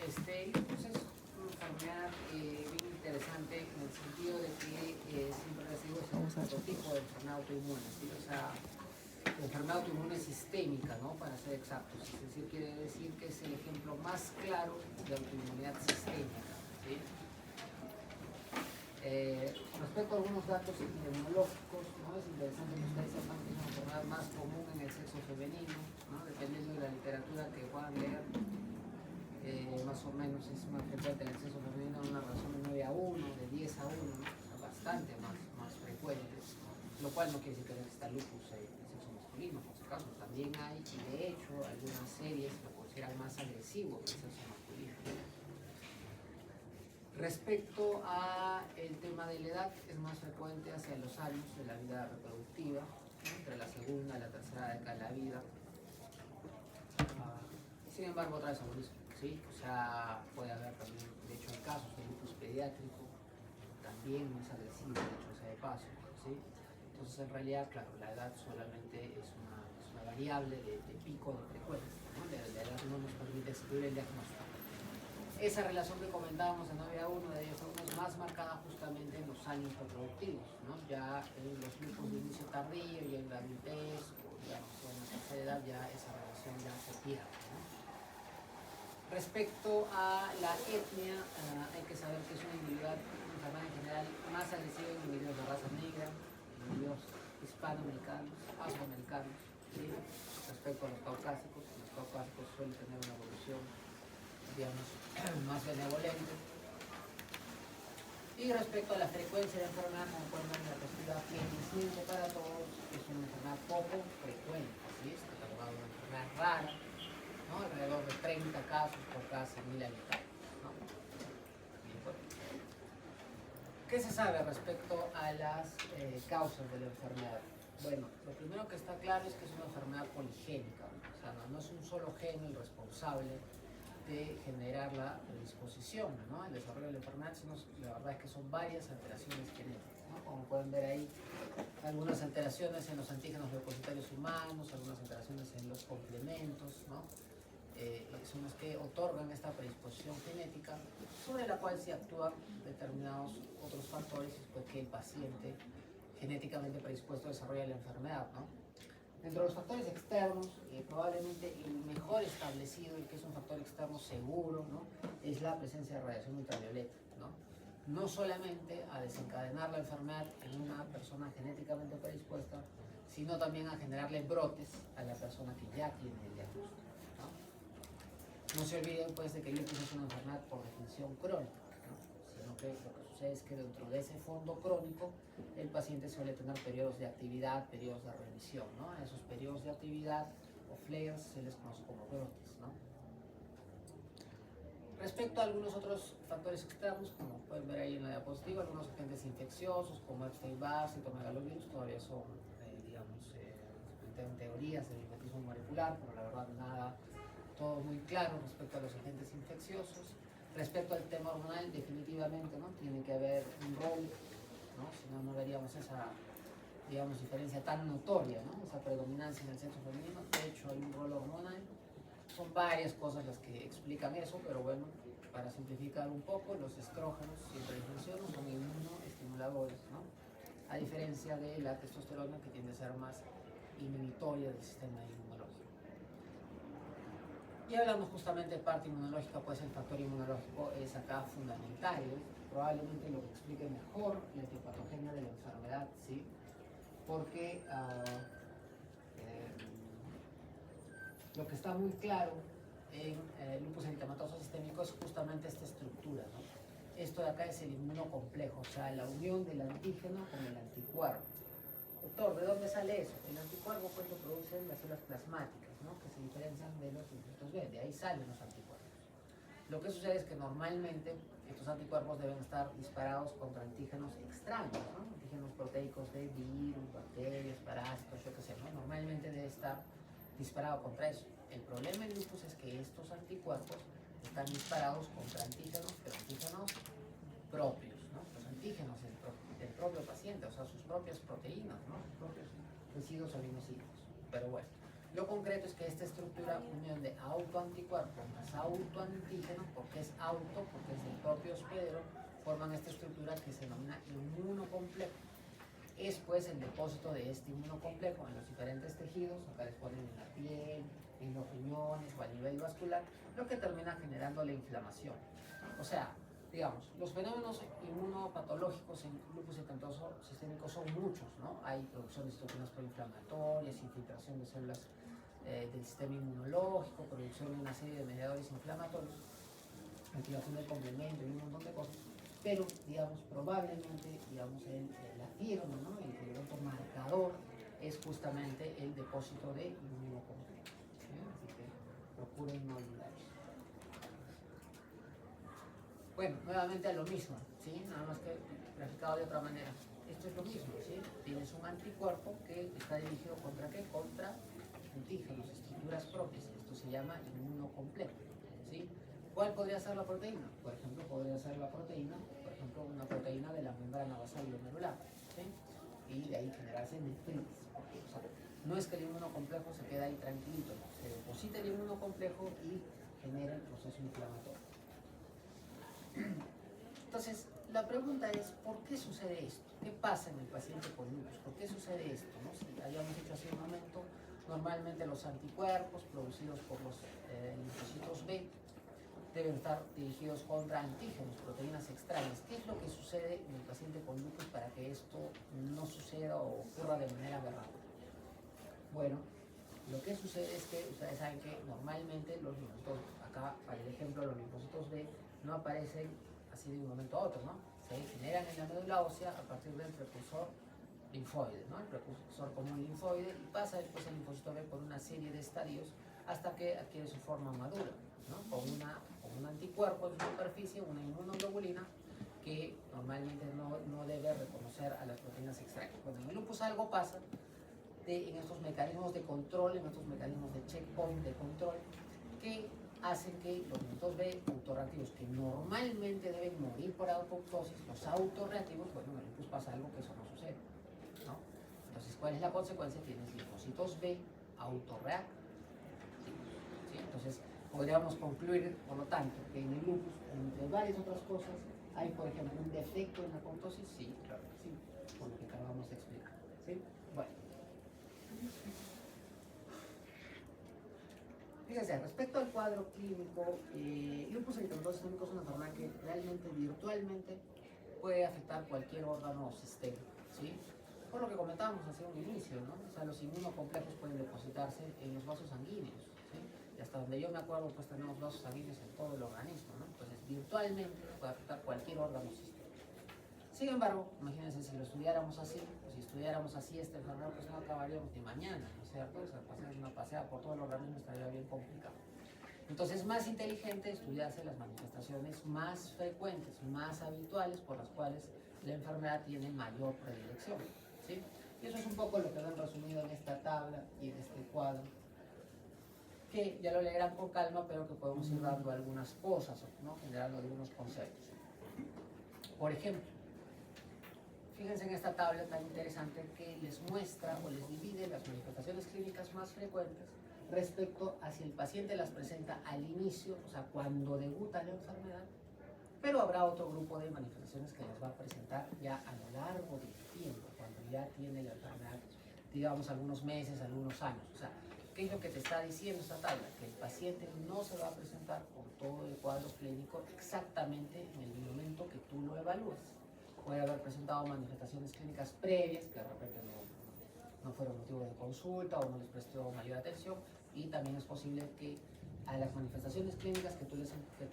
El lupus es una enfermedad bien interesante en el sentido de que siempre ha sido otro tipo de enfermedad autoinmune, ¿sí? O sea, la enfermedad autoinmune sistémica, ¿no? Para ser exactos, es decir, quiere decir que es el ejemplo más claro de autoinmunidad sistémica, ¿sí? Respecto a algunos datos epidemiológicos, ¿no? Es interesante que ustedes sepan que es una enfermedad más común en el sexo femenino, ¿no? Dependiendo de la literatura que puedan leer, más o menos es más frecuente en el sexo femenino en una relación de 9 a 1, de 10 a 1, ¿no? O sea, bastante más frecuente, ¿no? Lo cual no quiere decir que no exista lupus en el sexo masculino, por si acaso también hay, y de hecho algunas series lo consideran más agresivo que el sexo masculino. Respecto a el tema de la edad, es más frecuente hacia los años de la vida reproductiva, ¿no? Entre la segunda y la tercera década de la vida. Sin embargo, otra vez lo mismo, ¿sí? O sea, puede haber también, de hecho, en casos de lupus pediátrico, también es agresivo, de hecho, sea de paso, ¿sí? Entonces, en realidad, claro, la edad solamente es una variable de pico de frecuencia, ¿no? La edad no nos permite escribir el diagnóstico. Esa relación que comentábamos de 9 a 1, de 10 a 1, es más marcada justamente en los años reproductivos, ¿no? Ya en los grupos de inicio tardío y en la adultez, o digamos, en la tercera edad, ya esa relación ya se pierde, ¿no? Respecto a la etnia, hay que saber que es una enfermedad en general más agresiva en individuos de raza negra, individuos hispanoamericanos, afroamericanos, ¿sí? Respecto a los caucásicos suelen tener una evolución, digamos, más benevolente. Y respecto a la frecuencia de enfermedad, como pueden ver en la diapositiva, que para todos es una enfermedad poco frecuente, ¿sí? Está catalogada una enfermedad rara, ¿no? Alrededor de 30 casos por cada 100.000 habitantes, ¿no? Bien, bueno. ¿Qué se sabe respecto a las causas de la enfermedad? Bueno, lo primero que está claro es que es una enfermedad poligénica, ¿no? O sea, no es un solo gen el responsable de generar la predisposición, ¿no? El desarrollo de la enfermedad, sino la verdad es que son varias alteraciones genéticas, ¿no? Como pueden ver ahí, algunas alteraciones en los antígenos leucocitarios humanos, algunas alteraciones en los complementos, ¿no? Son las que otorgan esta predisposición genética, sobre la cual se actúan determinados otros factores después que el paciente genéticamente predispuesto desarrolla la enfermedad, ¿no? Dentro de los factores externos, probablemente el mejor establecido, el que es un factor externo seguro, ¿no? Es la presencia de radiación ultravioleta, ¿no? No solamente a desencadenar la enfermedad en una persona genéticamente predispuesta, sino también a generarle brotes a la persona que ya tiene el diagnóstico, ¿no? No se olviden, pues, de que el lupus es una enfermedad por definición crónica, ¿no? Sino que lo que sucede es que dentro de ese fondo crónico el paciente suele tener periodos de actividad, periodos de remisión, ¿no? A esos periodos de actividad o flares se les conoce como brotes, ¿no? Respecto a algunos otros factores externos, como pueden ver ahí en la diapositiva, algunos agentes infecciosos como Epstein-Barr, citomegalovirus, todavía son, digamos, en teorías de mimetismo molecular, pero la verdad nada, todo muy claro respecto a los agentes infecciosos. Respecto al tema hormonal, definitivamente, ¿no? Tiene que haber un rol, ¿no? Si no, no veríamos esa, digamos, diferencia tan notoria, ¿no? Esa predominancia en el sexo femenino. De hecho, hay un rol hormonal. Son varias cosas las que explican eso, pero bueno, para simplificar un poco, los estrógenos siempre funcionan, son inmunoestimuladores, ¿no? A diferencia de la testosterona, que tiende a ser más inhibitoria del sistema inmunológico. Y hablamos justamente de parte inmunológica, pues el factor inmunológico es acá fundamental, ¿eh? Probablemente lo que explique mejor la etiopatogenia de la enfermedad, ¿sí? Porque lo que está muy claro en lupus eritematoso sistémico es justamente esta estructura, ¿no? Esto de acá es el inmunocomplejo, o sea, la unión del antígeno con el anticuerpo. Doctor, ¿de dónde sale eso? El anticuerpo pues lo producen las células plasmáticas, ¿no? Que se diferencian de los linfocitos B, de ahí salen los anticuerpos. Lo que sucede es que normalmente estos anticuerpos deben estar disparados contra antígenos extraños, ¿no? Antígenos proteicos de virus, bacterias, parásitos, yo qué sé, ¿no? Normalmente debe estar disparado contra eso. El problema en lupus es que estos anticuerpos están disparados contra antígenos, pero antígenos propios, ¿no? Los antígenos del propio paciente, o sea, sus propias proteínas, ¿no? Sus propios residuos aminosídicos. Pero bueno, Lo concreto es que esta estructura, unión de autoanticuerpo más autoantígeno, porque es auto, porque es el propio hospedero, forman esta estructura que se denomina inmunocomplejo. Es pues el depósito de este inmunocomplejo en los diferentes tejidos, acá les ponen en la piel, en los riñones o a nivel vascular, lo que termina generando la inflamación. O sea, digamos, los fenómenos inmunopatológicos en lupus eritematoso sistémico son muchos, ¿no? Hay producción de citoquinas proinflamatorias, infiltración de células del sistema inmunológico, producción de una serie de mediadores inflamatorios, activación del complemento y un montón de cosas. Pero, digamos, probablemente, digamos, la firma, ¿no? El elemento marcador es justamente el depósito de inmunocomplejo. ¿Sí? Así que procuren no olvidar eso. Bueno, nuevamente a lo mismo, ¿sí? Nada más que graficado de otra manera. Esto es lo mismo, ¿sí? Tienes un anticuerpo que está dirigido contra ¿qué? Contra antígenos, estructuras propias. Esto se llama inmunocomplejo, ¿sí? ¿Cuál podría ser la proteína? Por ejemplo, podría ser la proteína, por ejemplo, una proteína de la membrana basal glomerular, ¿sí? Y de ahí generarse nefritis. Porque, o sea, no es que el inmunocomplejo se quede ahí tranquilito, ¿no? Se deposita el inmunocomplejo y genera el proceso inflamatorio. Entonces, la pregunta es, ¿por qué sucede esto? ¿Qué pasa en el paciente con lupus? ¿Por qué sucede esto? ¿No? Si habíamos dicho hace un momento, normalmente los anticuerpos producidos por los linfocitos B deben estar dirigidos contra antígenos, proteínas extrañas. ¿Qué es lo que sucede en el paciente con lupus para que esto no suceda o ocurra de manera aberrante? Bueno, lo que sucede es que ustedes saben que normalmente los linfocitos, acá para el ejemplo, los linfocitos B no aparecen así de un momento a otro, ¿no? Se generan en la médula ósea a partir del precursor linfoide, ¿no? El precursor común linfoide, y pasa después el linfocito B por una serie de estadios hasta que adquiere su forma madura, ¿no? Con un anticuerpo en su superficie, una inmunoglobulina que normalmente no debe reconocer a las proteínas extrañas. Bueno, en el lupus algo pasa en estos mecanismos de control, en estos mecanismos de checkpoint de control, que hacen que los linfocitos B autorreactivos, que normalmente deben morir por apoptosis, los autorreactivos, bueno, en el lupus pasa algo que eso no sucede, ¿no? Entonces, ¿cuál es la consecuencia? Tienes linfocitos B autorreactivos, ¿sí? Entonces, podríamos concluir, por lo tanto, que en el lupus, entre varias otras cosas, hay, por ejemplo, un defecto en la apoptosis, sí, claro que sí, por lo que acabamos de explicar, ¿sí? Bueno. Fíjense, respecto al cuadro clínico, lupus eritematoso sistémico es una enfermedad que realmente, virtualmente, puede afectar cualquier órgano o sistema, ¿sí? Por lo que comentábamos hace un inicio, ¿no? O sea, los inmunocomplejos pueden depositarse en los vasos sanguíneos, ¿sí? Y hasta donde yo me acuerdo, pues tenemos vasos sanguíneos en todo el organismo, ¿no? Entonces, virtualmente puede afectar cualquier órgano o sistema. Sin embargo, imagínense si lo estudiáramos así, o si estudiáramos así esta enfermedad, pues no acabaríamos ni mañana, ¿no es cierto? O sea, pasar una paseada por todo el organismo estaría bien complicado. Entonces es más inteligente estudiarse las manifestaciones más frecuentes, más habituales, por las cuales la enfermedad tiene mayor predilección, ¿sí? Y eso es un poco lo que ven resumido en esta tabla y en este cuadro, que ya lo leerán con calma, pero que podemos ir dando algunas cosas, ¿no? Generando algunos conceptos. Por ejemplo, fíjense en esta tabla tan interesante que les muestra o les divide las manifestaciones clínicas más frecuentes respecto a si el paciente las presenta al inicio, o sea, cuando debuta la enfermedad, pero habrá otro grupo de manifestaciones que las va a presentar ya a lo largo del tiempo, cuando ya tiene la enfermedad, digamos, algunos meses, algunos años. O sea, ¿qué es lo que te está diciendo esta tabla? Que el paciente no se va a presentar con todo el cuadro clínico exactamente en el momento que tú lo evalúes. Puede haber presentado manifestaciones clínicas previas que de repente no fueron motivo de consulta o no les prestó mayor atención, y también es posible que a las manifestaciones clínicas que tú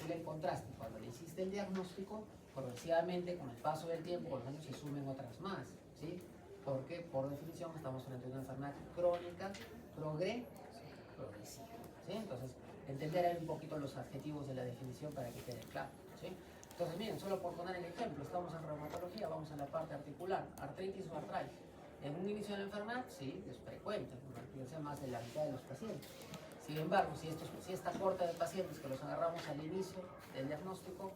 le encontraste cuando le hiciste el diagnóstico, progresivamente con el paso del tiempo, con los años, se sumen otras más, ¿sí? Porque por definición estamos frente a una enfermedad crónica progresiva, ¿sí? Entonces, entender ahí un poquito los adjetivos de la definición para que quede claro, ¿sí? Entonces, miren, solo por poner el ejemplo, estamos en reumatología, vamos a la parte articular, artritis o artritis. En un inicio de la enfermedad, sí, es frecuente, fíjense, más de la mitad de los pacientes. Sin embargo, si esta corte de pacientes que los agarramos al inicio del diagnóstico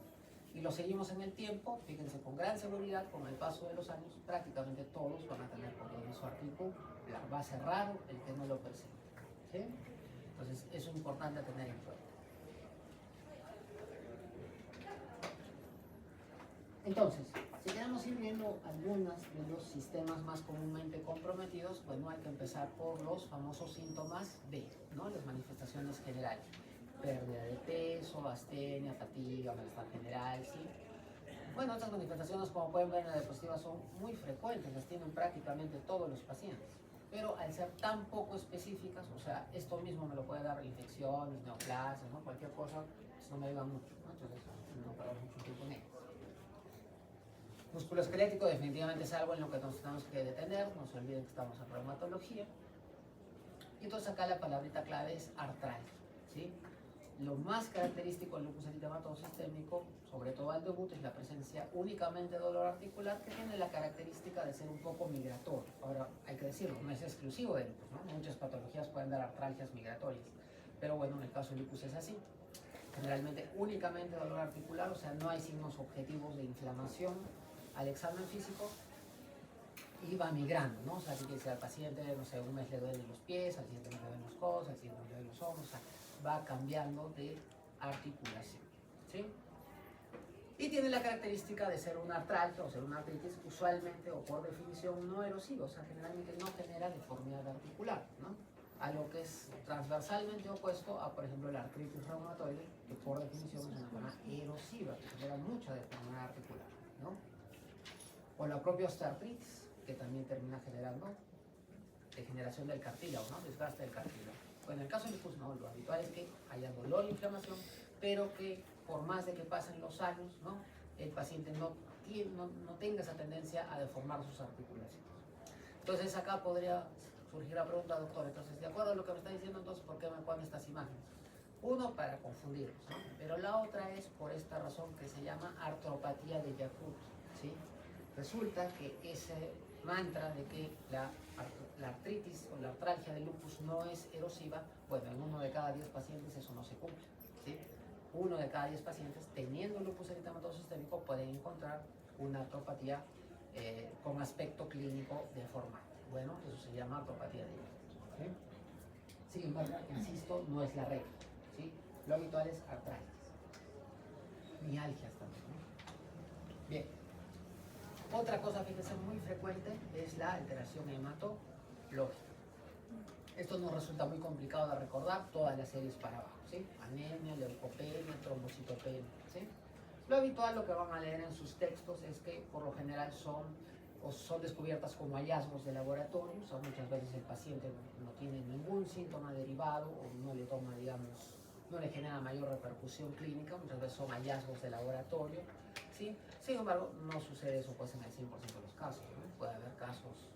y los seguimos en el tiempo, fíjense, con gran seguridad, con el paso de los años, prácticamente todos van a tener compromiso articular. Va a ser raro el que no lo presente. ¿sí? Entonces, eso es importante tener en cuenta. Entonces, si queremos ir viendo algunos de los sistemas más comúnmente comprometidos, bueno, hay que empezar por los famosos síntomas B, ¿no? Las manifestaciones generales. Pérdida de peso, astenia, fatiga, malestar general, ¿sí? Bueno, estas manifestaciones, como pueden ver en la diapositiva, son muy frecuentes, las tienen prácticamente todos los pacientes. Pero al ser tan poco específicas, o sea, esto mismo me lo puede dar infecciones, neoplasias, ¿no? Cualquier cosa, pues no me ayuda mucho, ¿no? Entonces, no perdamos mucho tiempo en ellas. Musculoesquelético definitivamente es algo en lo que nos tenemos que detener, no se olviden que estamos en reumatología. Y entonces acá la palabrita clave es artralgia, ¿sí? Lo más característico del lupus eritematoso sistémico, sobre todo al debut, es la presencia únicamente de dolor articular que tiene la característica de ser un poco migratorio. Ahora, hay que decirlo, no es exclusivo del lupus, ¿no? Muchas patologías pueden dar artralgias migratorias, pero bueno, en el caso del lupus es así. Generalmente únicamente dolor articular, o sea, no hay signos objetivos de inflamación al examen físico y va migrando, ¿no? O sea, que si al paciente, no sé, un mes le duelen los pies, al siguiente mes le duelen los codos, al siguiente mes le duelen los hombros, o sea, va cambiando de articulación, ¿sí? Y tiene la característica de ser una artralgia o ser una artritis usualmente o por definición no erosiva, o sea, generalmente no genera deformidad articular, ¿no? A lo que es transversalmente opuesto a, por ejemplo, la artritis reumatoide, que por definición es una forma erosiva, que genera mucha deformidad articular, ¿no? O la propia osteoartritis, que también termina generando degeneración del cartílago, ¿no? Desgaste del cartílago. Bueno, en el caso del lupus no, lo habitual es que haya dolor e inflamación, pero que por más de que pasen los años, ¿no? El paciente no tenga esa tendencia a deformar sus articulaciones. Entonces acá podría surgir la pregunta, doctor, entonces, de acuerdo a lo que me está diciendo, entonces, ¿por qué me pone estas imágenes? Uno, para confundirlos, ¿no? Pero la otra es por esta razón que se llama artropatía de Charcot, ¿sí? Resulta que ese mantra de que la artritis o la artralgia del lupus no es erosiva, bueno, en 1 de cada 10 pacientes eso no se cumple, ¿sí? 1 de cada 10 pacientes teniendo lupus eritematoso sistémico pueden encontrar una artropatía con aspecto clínico deformante. Bueno, eso se llama artropatía de Charcot, ¿sí? Sin embargo, insisto, no es la regla, ¿sí? Lo habitual es artralgias, mialgias también, ¿no? Bien. Otra cosa, fíjense, muy frecuente es la alteración hematológica. Esto nos resulta muy complicado de recordar, todas las series para abajo, ¿sí? Anemia, leucopenia, trombocitopenia, ¿sí? Lo habitual, lo que van a leer en sus textos es que por lo general son descubiertas como hallazgos de laboratorio, o sea, muchas veces el paciente no tiene ningún síntoma derivado o no le toma, digamos, no le genera mayor repercusión clínica, muchas veces son hallazgos de laboratorio, ¿sí? Sin embargo, no sucede eso pues en el 100% de los casos, ¿no? Puede haber casos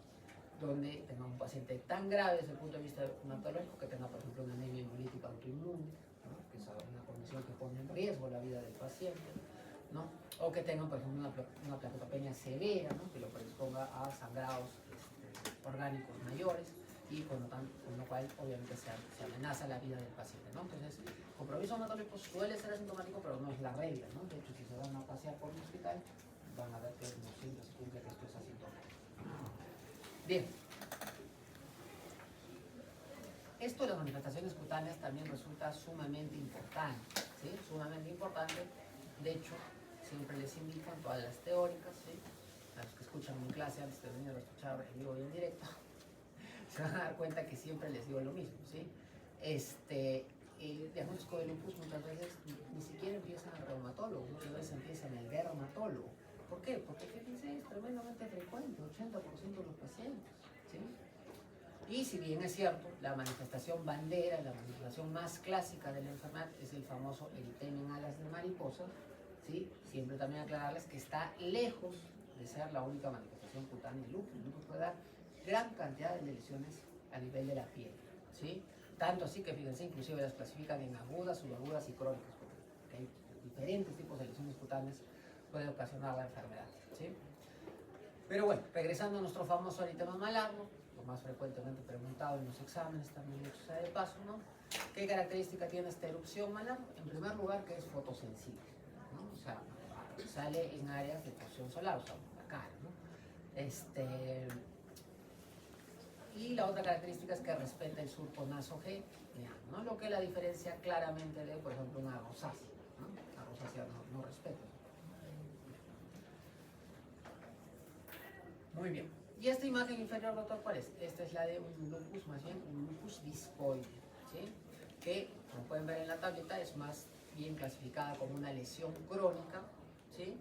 donde tenga un paciente tan grave desde el punto de vista hematológico que tenga, por ejemplo, una anemia hemolítica autoinmune, ¿no? Que es una condición que pone en riesgo la vida del paciente, ¿no? O que tenga, por ejemplo, una plaquetopenia severa, ¿no? Que lo predisponga a sangrados orgánicos mayores y con lo cual obviamente se amenaza la vida del paciente, ¿no? Entonces, compromiso hematológico suele ser asintomático, pero no es la regla, ¿no? De hecho, si se van a pasear por un hospital, van a ver que no siempre se cumple que esto es asintomático. Bien. Esto de las manifestaciones cutáneas también resulta sumamente importante, ¿sí? Sumamente importante. De hecho, siempre les invito en todas las teóricas, ¿sí? A los que escuchan mi clase antes de venir a escuchar en vivo y en directo, se van a dar cuenta que siempre les digo lo mismo, ¿sí? El diagnóstico de lupus muchas veces ni siquiera empieza en el reumatólogo, muchas veces empieza en el dermatólogo. ¿Por qué? Porque fíjense, es tremendamente frecuente, 80% de los pacientes, ¿sí? Y si bien es cierto, la manifestación bandera, la manifestación más clásica de la enfermedad es el famoso eritema en alas de mariposa, ¿sí? Siempre también aclararles que está lejos de ser la única manifestación cutánea del lupus. El lupus puede dar gran cantidad de lesiones a nivel de la piel, ¿sí? Tanto así que, fíjense, inclusive las clasifican en agudas, subagudas y crónicas, porque hay diferentes tipos de lesiones cutáneas puede ocasionar la enfermedad, ¿sí? Pero bueno, regresando a nuestro famoso eritema malarno, lo más frecuentemente preguntado en los exámenes, también dicho sea de paso, ¿no? ¿Qué característica tiene esta erupción malar? En primer lugar, que es fotosensible, ¿no? O sea, sale en áreas de exposición solar, o sea, la cara, ¿no? Y la otra característica es que respeta el surco nasogeniano, ¿no? Lo que la diferencia claramente de, por ejemplo, una rosácea, ¿no? La rosácea no respeta. Muy bien. ¿Y esta imagen inferior, doctor, cuál es? Esta es la de un lupus, más bien un lupus discoide, ¿sí? Que, como pueden ver en la tableta, es más bien clasificada como una lesión crónica, ¿sí?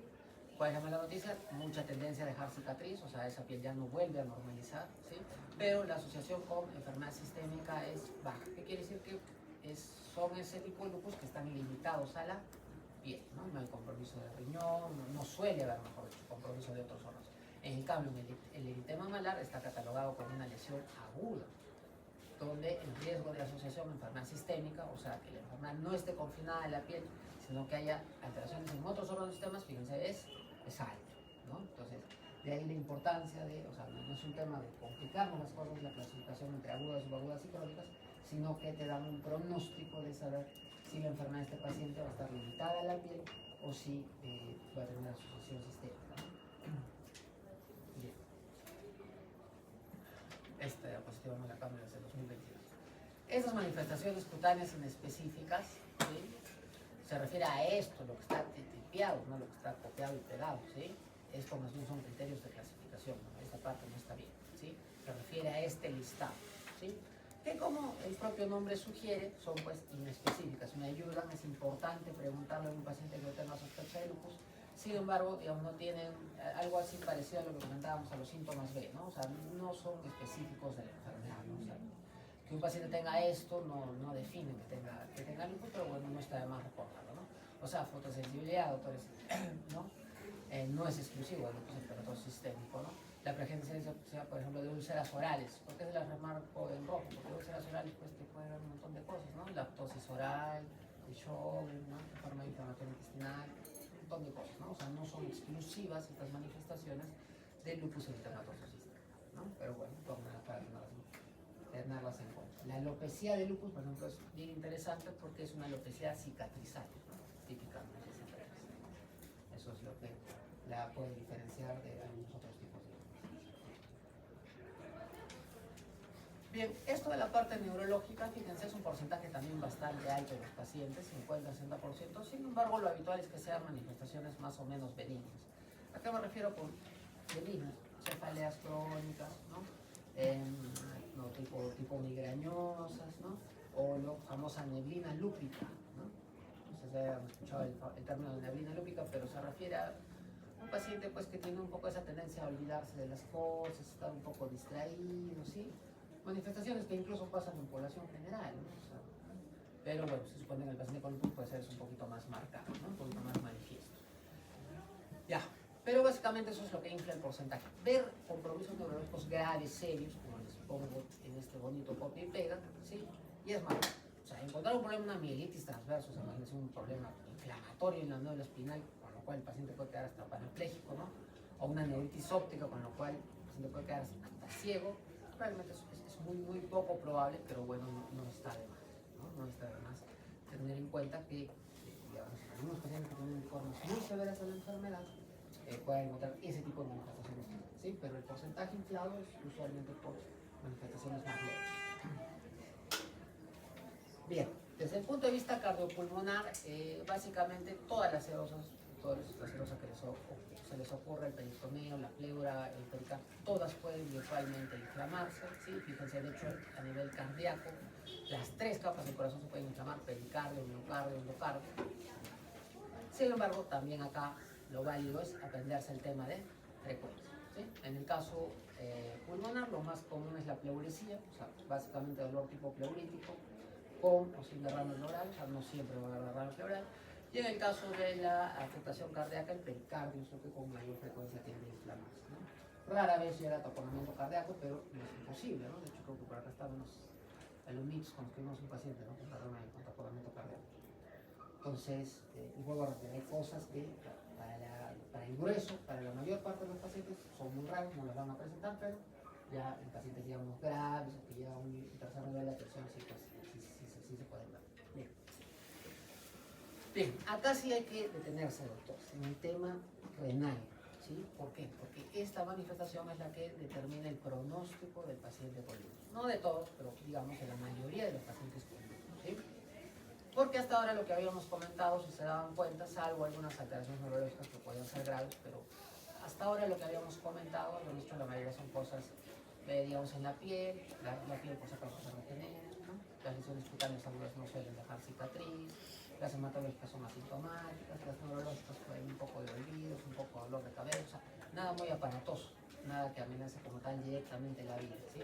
¿Cuál es la mala noticia? Mucha tendencia a dejar cicatriz, o sea, esa piel ya no vuelve a normalizar, ¿sí? Pero la asociación con enfermedad sistémica es baja. ¿Qué quiere decir? Que son ese tipo de lupus que están limitados a la piel, ¿no? No hay compromiso de riñón, no suele haber, mejor dicho, compromiso de otros órganos. En cambio, el eritema malar está catalogado como una lesión aguda, donde el riesgo de asociación a enfermedad sistémica, o sea, que la enfermedad no esté confinada en la piel, sino que haya alteraciones en otros órganos y sistemas, fíjense, es alto, ¿no? Entonces, de ahí la importancia de, o sea, no es un tema de complicarnos las cosas, la clasificación entre agudas, subagudas y crónicas, sino que te dan un pronóstico de saber si la enfermedad de este paciente va a estar limitada a la piel o si va a tener una asociación sistémica, ¿no? Bien. Esta diapositiva me la cambio desde 2022. Esas manifestaciones cutáneas inespecíficas, ¿sí? Se refiere a esto, lo que está tipiado, no lo que está copiado y pegado, ¿sí? Esto más bien son criterios de clasificación, ¿no? Esta parte no está bien, ¿sí? Se refiere a este listado, ¿sí? Que como el propio nombre sugiere, son pues inespecíficas, me ayudan, es importante preguntarle a un paciente que tenga sospecha de lupus. Sin embargo, digamos, no tienen algo así parecido a lo que comentábamos a los síntomas B, ¿no? O sea, no son específicos de la enfermedad, ¿no? O sea, que un paciente tenga esto no define que tenga lupus, pero bueno, no está de más recordarlo, ¿no? O sea, fotosensibilidad, doctores, ¿no? No es exclusivo del lupus eritematoso sistémico, ¿no? La presencia, por ejemplo, de úlceras orales. ¿Por qué se las remarco en rojo? Porque úlceras orales, pues, te pueden dar un montón de cosas, ¿no? Lactosis oral, el Sjögren, ¿no? Forma inflamatoria intestinal, un montón de cosas, ¿no? O sea, no son exclusivas estas manifestaciones del lupus eritematoso sistémico, ¿no? Pero bueno, para tenerlas en cuenta. La alopecia de lupus, por ejemplo, es bien interesante porque es una alopecia cicatrizal, ¿no? Típicamente cicatrizal. Eso es lo que la puede diferenciar de algunos otros tipos de lupus. Bien, esto de la parte neurológica, fíjense, es un porcentaje también bastante alto de los pacientes, 50-60%. Sin embargo, lo habitual es que sean manifestaciones más o menos benignas. ¿A qué me refiero con benignas? Cefaleas crónicas, ¿no? No, tipo migrañosas, ¿no? O la famosa neblina lúpica, ¿no? No sé si hayan escuchado el término de neblina lúpica, pero se refiere a un paciente pues, que tiene un poco esa tendencia a olvidarse de las cosas, estar un poco distraído, ¿sí? Manifestaciones que incluso pasan en población general, ¿no? O sea, pero bueno, se supone que el paciente con lupus puede ser un poquito más marcado, ¿no? Un poquito más manifiesto. Ya. Pero básicamente eso es lo que infla el porcentaje. Ver compromisos neurológicos graves, serios, como les pongo en este bonito copia y pega, ¿sí? Y es malo. O sea, encontrar un problema, una mielitis transversa, o sea, imagínense un problema inflamatorio en la médula espinal, con lo cual el paciente puede quedar hasta parapléjico, ¿no? O una neuritis óptica, con lo cual el paciente puede quedar hasta ciego. Realmente es muy poco probable, pero bueno, no está de más, ¿no? No está de más tener en cuenta que, digamos, algunos pacientes que tienen formas muy severas de la enfermedad, pueden encontrar ese tipo de manifestaciones, ¿sí? Pero el porcentaje inflado es usualmente por manifestaciones más leves. Bien, desde el punto de vista cardiopulmonar, básicamente todas las serosas que se les ocurre, el peritoneo, la pleura, el pericardio, todas pueden virtualmente inflamarse, ¿sí? Fíjense, de hecho, a nivel cardíaco, las tres capas del corazón se pueden inflamar, pericardio, miocardio, endocardio. Sin embargo, también acá lo válido es aprenderse el tema de frecuencia, ¿sí? En el caso pulmonar, lo más común es la pleuresía, o sea, básicamente dolor tipo pleurítico, con o sin derrame pleural, o sea, no siempre va a haber derrame pleural. Y en el caso de la afectación cardíaca, el pericardio es lo que con mayor frecuencia tiende a inflamarse, ¿no? Rara vez llega a taponamiento cardíaco, pero no es imposible, ¿no? De hecho, creo que por acá estaban los MIPS con los que vimos un paciente, ¿no? Con taponamiento cardíaco. Entonces, y vuelvo a repetir, hay cosas que para el grueso, para la mayor parte de los pacientes, son muy raros, no las van a presentar, pero ya en pacientes, digamos, graves o que llevan un tercer nivel de atención, sí, pues, sí se pueden ver. Bien. Bien, acá sí hay que detenerse, doctor, en el tema renal, ¿sí? ¿Por qué? Porque esta manifestación es la que determina el pronóstico del paciente con lupus. No de todos, pero digamos de la mayoría de los pacientes con lupus, ¿sí? Porque hasta ahora lo que habíamos comentado, si se daban cuenta, salvo algunas alteraciones neurológicas que podían ser graves, pero hasta ahora lo que habíamos comentado, lo visto, la mayoría son cosas, digamos, en la piel, la piel por si acaso se regenera, ¿no? Las lesiones cutáneas algunas no suelen dejar cicatriz, las hematológicas son asintomáticas, las neurológicas pueden un poco de olvidos, un poco de dolor de cabeza, nada muy aparatoso, nada que amenace como tal directamente la vida, ¿sí?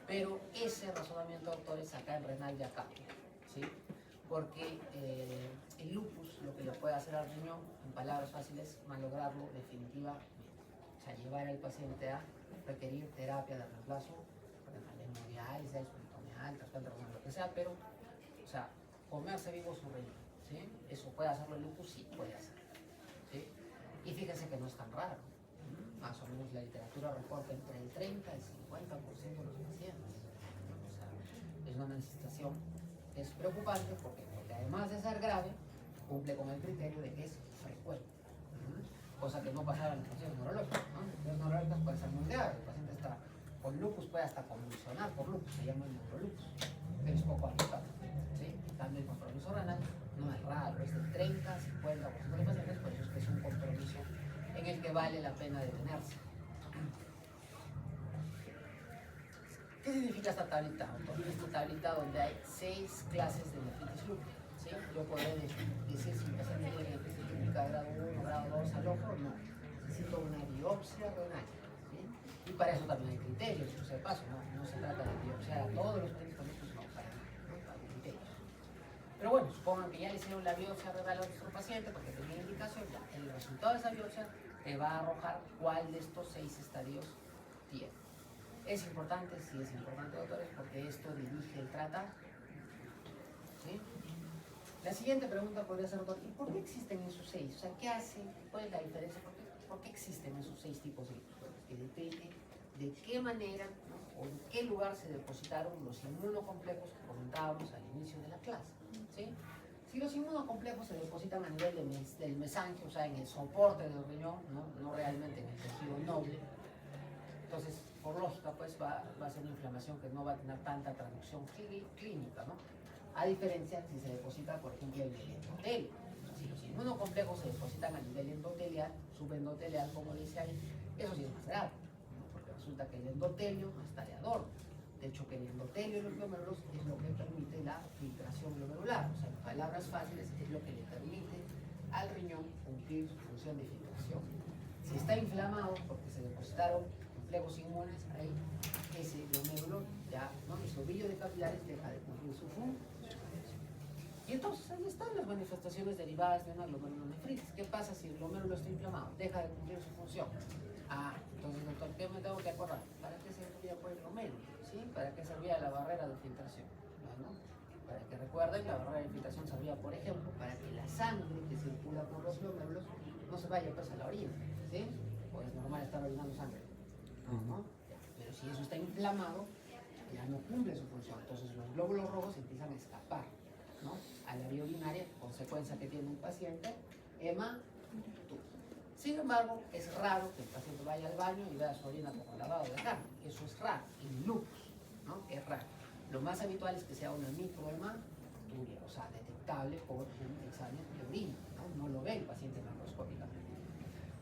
Pero ese razonamiento, doctores, acá en renal ya cambia, ¿sí? Porque el lupus lo que le puede hacer al riñón, en palabras fáciles, malograrlo definitivamente. O sea, llevar al paciente a requerir terapia de reemplazo, renal, hemodiálisis, peritoneal, trasplante renal, lo que sea, pero, o sea, comerse vivo su riñón, ¿sí? ¿Eso puede hacerlo el lupus? Sí, puede hacerlo, ¿sí? Y fíjense que no es tan raro. Más o menos la literatura reporta entre el 30 y el 50% de los pacientes. O sea, es una manifestación que es preocupante porque además de ser grave, cumple con el criterio de que es frecuente. Cosa que no pasaba en los pacientes neurológicos, ¿no? Los neurológicos pueden ser muy graves, el paciente está con lupus, puede hasta convulsionar por lupus, se llama neurolupus, pero es poco habitual, ¿sí? En cambio, el compromiso renal no es raro, es del 30 a 50% de los pacientes, por eso es que es un compromiso en el que vale la pena detenerse. ¿Qué significa esta tablita? Esta tablita donde hay 6 clases de nefritis lúpica, ¿sí? Yo podría decir si mi paciente tiene nefritis lúpica grado 1, grado 2 al ojo, no. Necesito una biopsia renal, ¿sí? Y para eso también hay criterios, dicho sea de paso, no se trata de biopsiar a todos los pacientes con lupus, no, para hay criterios. Pero bueno, supongan que ya le hicieron la biopsia renal a nuestro paciente porque tenía indicación, ya el resultado de esa biopsia te va a arrojar cuál de estos 6 estadios tiene. Es importante, sí es importante, doctores, porque esto dirige el tratamiento, ¿sí? La siguiente pregunta podría ser, doctor, ¿y por qué existen esos 6? O sea, ¿qué hacen? ¿Cuál es la diferencia? ¿Por qué existen esos 6 tipos de lupus? Que depende de qué manera, ¿no? O en qué lugar se depositaron los inmunocomplejos que comentábamos al inicio de la clase, ¿sí? Si los inmunocomplejos se depositan a nivel del mesanquio, o sea, en el soporte del riñón, no realmente en el tejido noble, entonces, por lógica, pues va a ser una inflamación que no va a tener tanta traducción clínica, ¿no? A diferencia si se deposita, por ejemplo, en el endotelio. Si los inmunocomplejos se depositan a nivel endotelial, subendotelial, como dice ahí, eso sí es más grave, ¿no? Porque resulta que el endotelio no está de adorno. De hecho, que el endotelio de los glomérulos es lo que permite la filtración glomerular. O sea, en palabras fáciles, es lo que le permite al riñón cumplir su función de filtración. Si está inflamado porque se depositaron complejos inmunes, ahí ese glomérulo ya, ¿no? El ovillo de capilares deja de cumplir su función. Y entonces ahí están las manifestaciones derivadas de una glomerulonefritis. ¿Qué pasa si el glomérulo está inflamado? Deja de cumplir su función. Entonces, doctor, ¿qué me tengo que acordar? ¿Para qué servía pues el glomérulo? ¿Sí? ¿Para qué servía la barrera de filtración? Bueno, para que recuerden, la barrera de filtración servía, por ejemplo, para que la sangre que circula por los glomérulos no se vaya pues a la orina, ¿sí? Pues es normal estar orinando sangre. ¿No? Pero si eso está inflamado, ya no cumple su función. Entonces los glóbulos rojos empiezan a escapar, ¿no? A la vía urinaria, consecuencia que tiene un paciente, hematuria. Sin embargo, es raro que el paciente vaya al baño y vea su orina como lavado de carne. Eso es raro, en lupus, ¿no? Es raro. Lo más habitual es que sea una microhematuria, o sea, detectable por un examen de orina, ¿no? No lo ve el paciente macroscópicamente.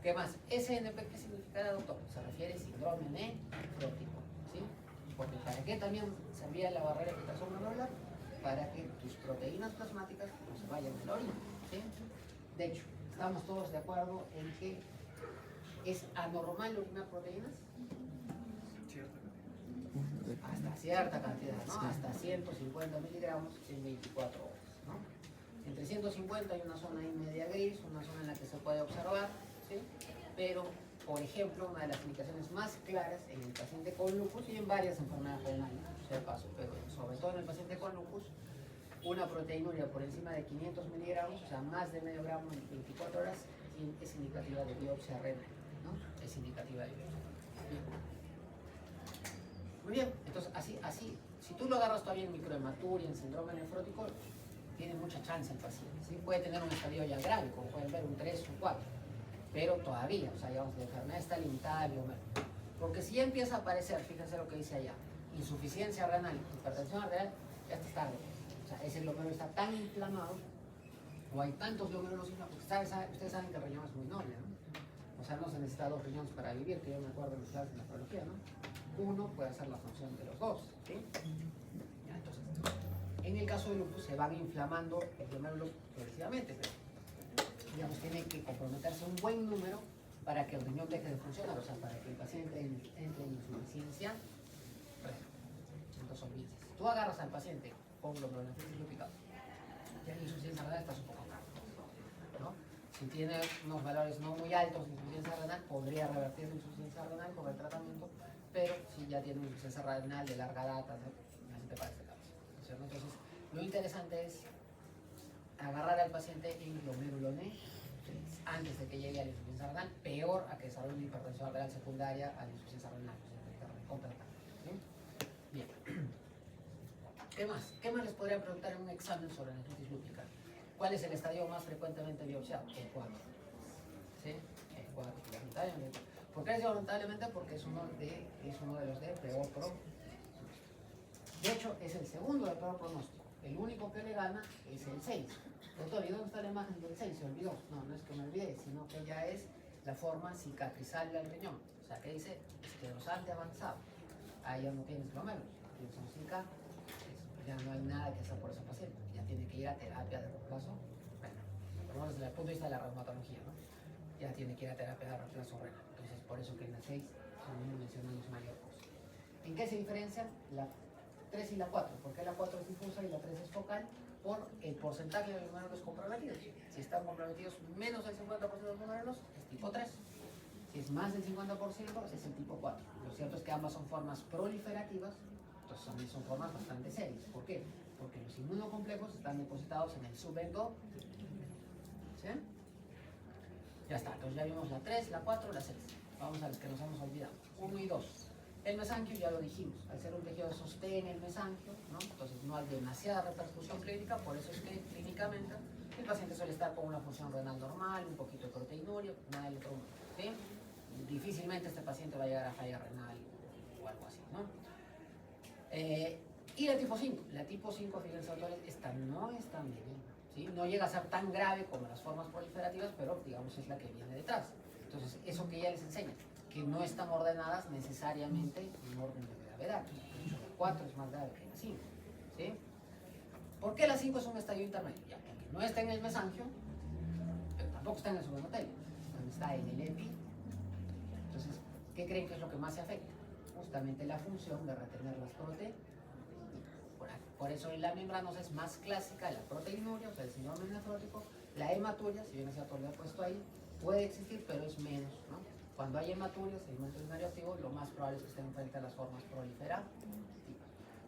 ¿Qué más? SNP, ¿qué significa, doctor? Se refiere a síndrome nefrótico, ¿sí? Porque ¿para qué también servía la barrera de filtración glomerular? Para que tus proteínas plasmáticas no se vayan a la orina, ¿sí? De hecho, estamos todos de acuerdo en que es anormal orinar proteínas. Hasta cierta cantidad, ¿no? Hasta 150 miligramos en 24 horas, ¿no? Entre 150 hay una zona ahí media gris, una zona en la que se puede observar, ¿sí? Pero, por ejemplo, una de las indicaciones más claras en el paciente con lupus y en varias enfermedades renales, sea de paso, pero sobre todo en el paciente con lupus, una proteinuria por encima de 500 miligramos, o sea, más de medio gramo en 24 horas, es indicativa de biopsia renal, ¿no? Es indicativa de biopsia renal. Bien. Muy bien, entonces así, si tú lo agarras todavía en microhematuria, en síndrome nefrótico, tiene mucha chance el paciente, ¿sí? Puede tener un estadio ya grave, como pueden ver, un 3 o 4. pero todavía, o sea, digamos, la enfermedad está limitada a biomero. Porque si ya empieza a aparecer, fíjense lo que dice allá, insuficiencia renal, hipertensión arterial, ya está tarde. O sea, ese glómerulo está tan inflamado, o hay tantos glómerulos inflamados, porque ustedes saben que el riñón es muy noble, ¿no? O sea, no se necesita 2 riñones para vivir, que yo me acuerdo en las clases de nefrología, ¿no? Uno puede hacer la función de los dos, ¿sí? Ya, entonces, en el caso del lupus se van inflamando los glomérulos progresivamente, pero digamos, tiene que comprometerse un buen número para que el riñón deje de funcionar, o sea, para que el paciente entre en insuficiencia renal. Entonces, olvídense. Si tú agarras al paciente con glomerulonefritis lúpica, ya la insuficiencia renal está un poco caro, ¿no? Si tiene unos valores no muy altos de insuficiencia renal, podría revertir la insuficiencia renal con el tratamiento, pero si ya tiene una insuficiencia renal de larga data, ¿no? Necesita para este caso. Entonces, lo interesante es agarrar al paciente en glomerulonefritis antes de que llegue a la insuficiencia renal, peor a que desarrolle una hipertensión arterial secundaria a la insuficiencia renal, ¿sí? Bien. ¿Qué más? ¿Qué más les podría preguntar en un examen sobre nefritis lúpica? ¿Cuál es el estadio más frecuentemente biopsiado? El 4. ¿Sí? El 4, lamentablemente. ¿Por qué les digo lamentablemente? Porque es uno de los de peor pronóstico. De hecho, es el segundo de peor pronóstico. El único que le gana es el 6. Doctor, ¿y dónde está la imagen del 6? Se olvidó. No, no es que me olvide, sino que ya es la forma cicatrizal del riñón. O sea, que dice esclerosante avanzado. Ahí ya no tienes glomérulos, tienes un cica, ya no hay nada que hacer por ese paciente. Ya tiene que ir a terapia de reemplazo. Bueno, por lo menos desde el punto de vista de la reumatología, ¿no? Ya tiene que ir a terapia de reemplazo renal. Entonces, por eso que en la 6, como mencionamos, mayor cosa. ¿En qué se diferencian la 3 y la 4? Porque la 4 es difusa y la 3 es focal por el porcentaje de los glomérulos comprometidos. Si están comprometidos menos del 50% de los glomérulos, es tipo 3. Si es más del 50%, es el tipo 4. Lo cierto es que ambas son formas proliferativas, entonces también son formas bastante serias. ¿Por qué? Porque los inmunocomplejos están depositados en el subendotelio. ¿Sí? Ya está, entonces ya vimos la 3, la 4, la 6. Vamos a las que nos hemos olvidado. 1 y 2. El mesanquio ya lo dijimos, al ser un tejido de sostén el mesanquio, ¿no? Entonces no hay demasiada repercusión clínica, por eso es que clínicamente el paciente suele estar con una función renal normal, un poquito de proteinuria, nada del otro mundo, ¿sí? Difícilmente este paciente va a llegar a falla renal o algo así, ¿no? Y la tipo 5, fíjense autores, esta no es tan benigna, ¿sí? No llega a ser tan grave como las formas proliferativas, pero digamos es la que viene detrás. Entonces, eso que ya les enseña, que no están ordenadas necesariamente en orden de gravedad. De hecho, la 4 es más grave que la 5, ¿sí? ¿Por qué la 5 es un estadio intermedio? Ya, porque no está en el mesangio, pero tampoco está en el subendotelio, está en el epi. Entonces, ¿qué creen que es lo que más se afecta? Justamente la función de retener las proteínas. Por eso en la membranosa es más clásica la proteinuria, o sea, el síndrome nefrótico. La hematuria, si bien es cierto, lo he puesto ahí, puede existir, pero es menos, ¿no? Cuando hay hematuria, sedimento urinario activo, lo más probable es que estén frente a las formas proliferativas.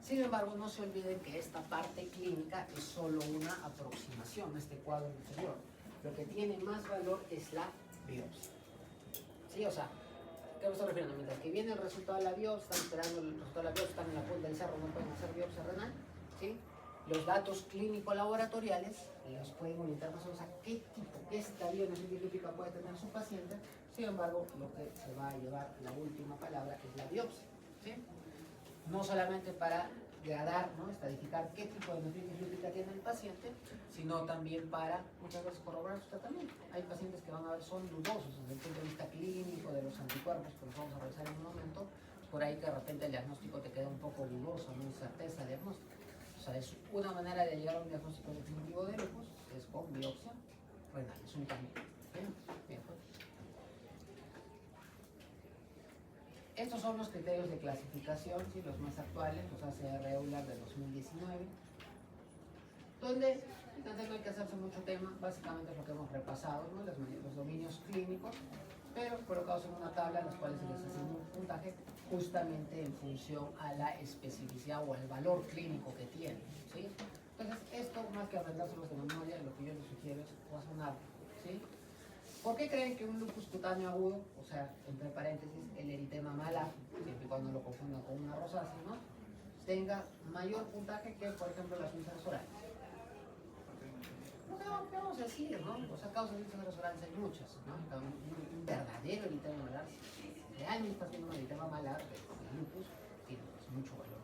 Sin embargo, no se olviden que esta parte clínica es solo una aproximación a este cuadro inferior. Lo que tiene más valor es la biopsia. ¿Sí? O sea, ¿qué me estoy refiriendo? Mientras que viene el resultado de la biopsia, están esperando el resultado de la biopsia, están en la punta del cerro, no pueden hacer biopsia renal, ¿sí? Los datos clínico-laboratoriales los pueden orientar más o menos a qué tipo, qué estadio de nefritis lúpica puede tener su paciente. Sin embargo, lo que se va a llevar la última palabra es la biopsia, ¿sí? No solamente para gradar, ¿no? Estadificar qué tipo de nefritis lúpica tiene el paciente, sino también para muchas veces corroborar su tratamiento. Hay pacientes que van a ver son dudosos desde el punto de vista clínico de los anticuerpos, que los vamos a revisar en un momento, por ahí que de repente el diagnóstico te queda un poco dudoso, no hay certeza diagnóstica. O sea, es una manera de llegar a un diagnóstico definitivo de lupus, es con biopsia renal, es un cambio. Bien, bien. Estos son los criterios de clasificación, ¿sí? Los más actuales, los ACR EULAR de 2019, donde no hay que hacerse mucho tema, básicamente es lo que hemos repasado, ¿no? Los dominios clínicos, pero colocados en una tabla en las cuales se les hace un puntaje justamente en función a la especificidad o al valor clínico que tienen, ¿sí? Entonces, esto más que aprendérselos de memoria, lo que yo les sugiero es razonarlo, ¿sí? ¿Por qué creen que un lupus cutáneo agudo, o sea, entre paréntesis, el eritema malar, siempre y cuando lo confundan con una rosácea, ¿no?, tenga mayor puntaje que, por ejemplo, las úlceras orales? ¿qué vamos a decir, no? O sea, causas de eritema malar hay muchas, ¿no? Un verdadero eritema malar, realmente está haciendo un eritema malar, el lupus tiene pues, mucho valor.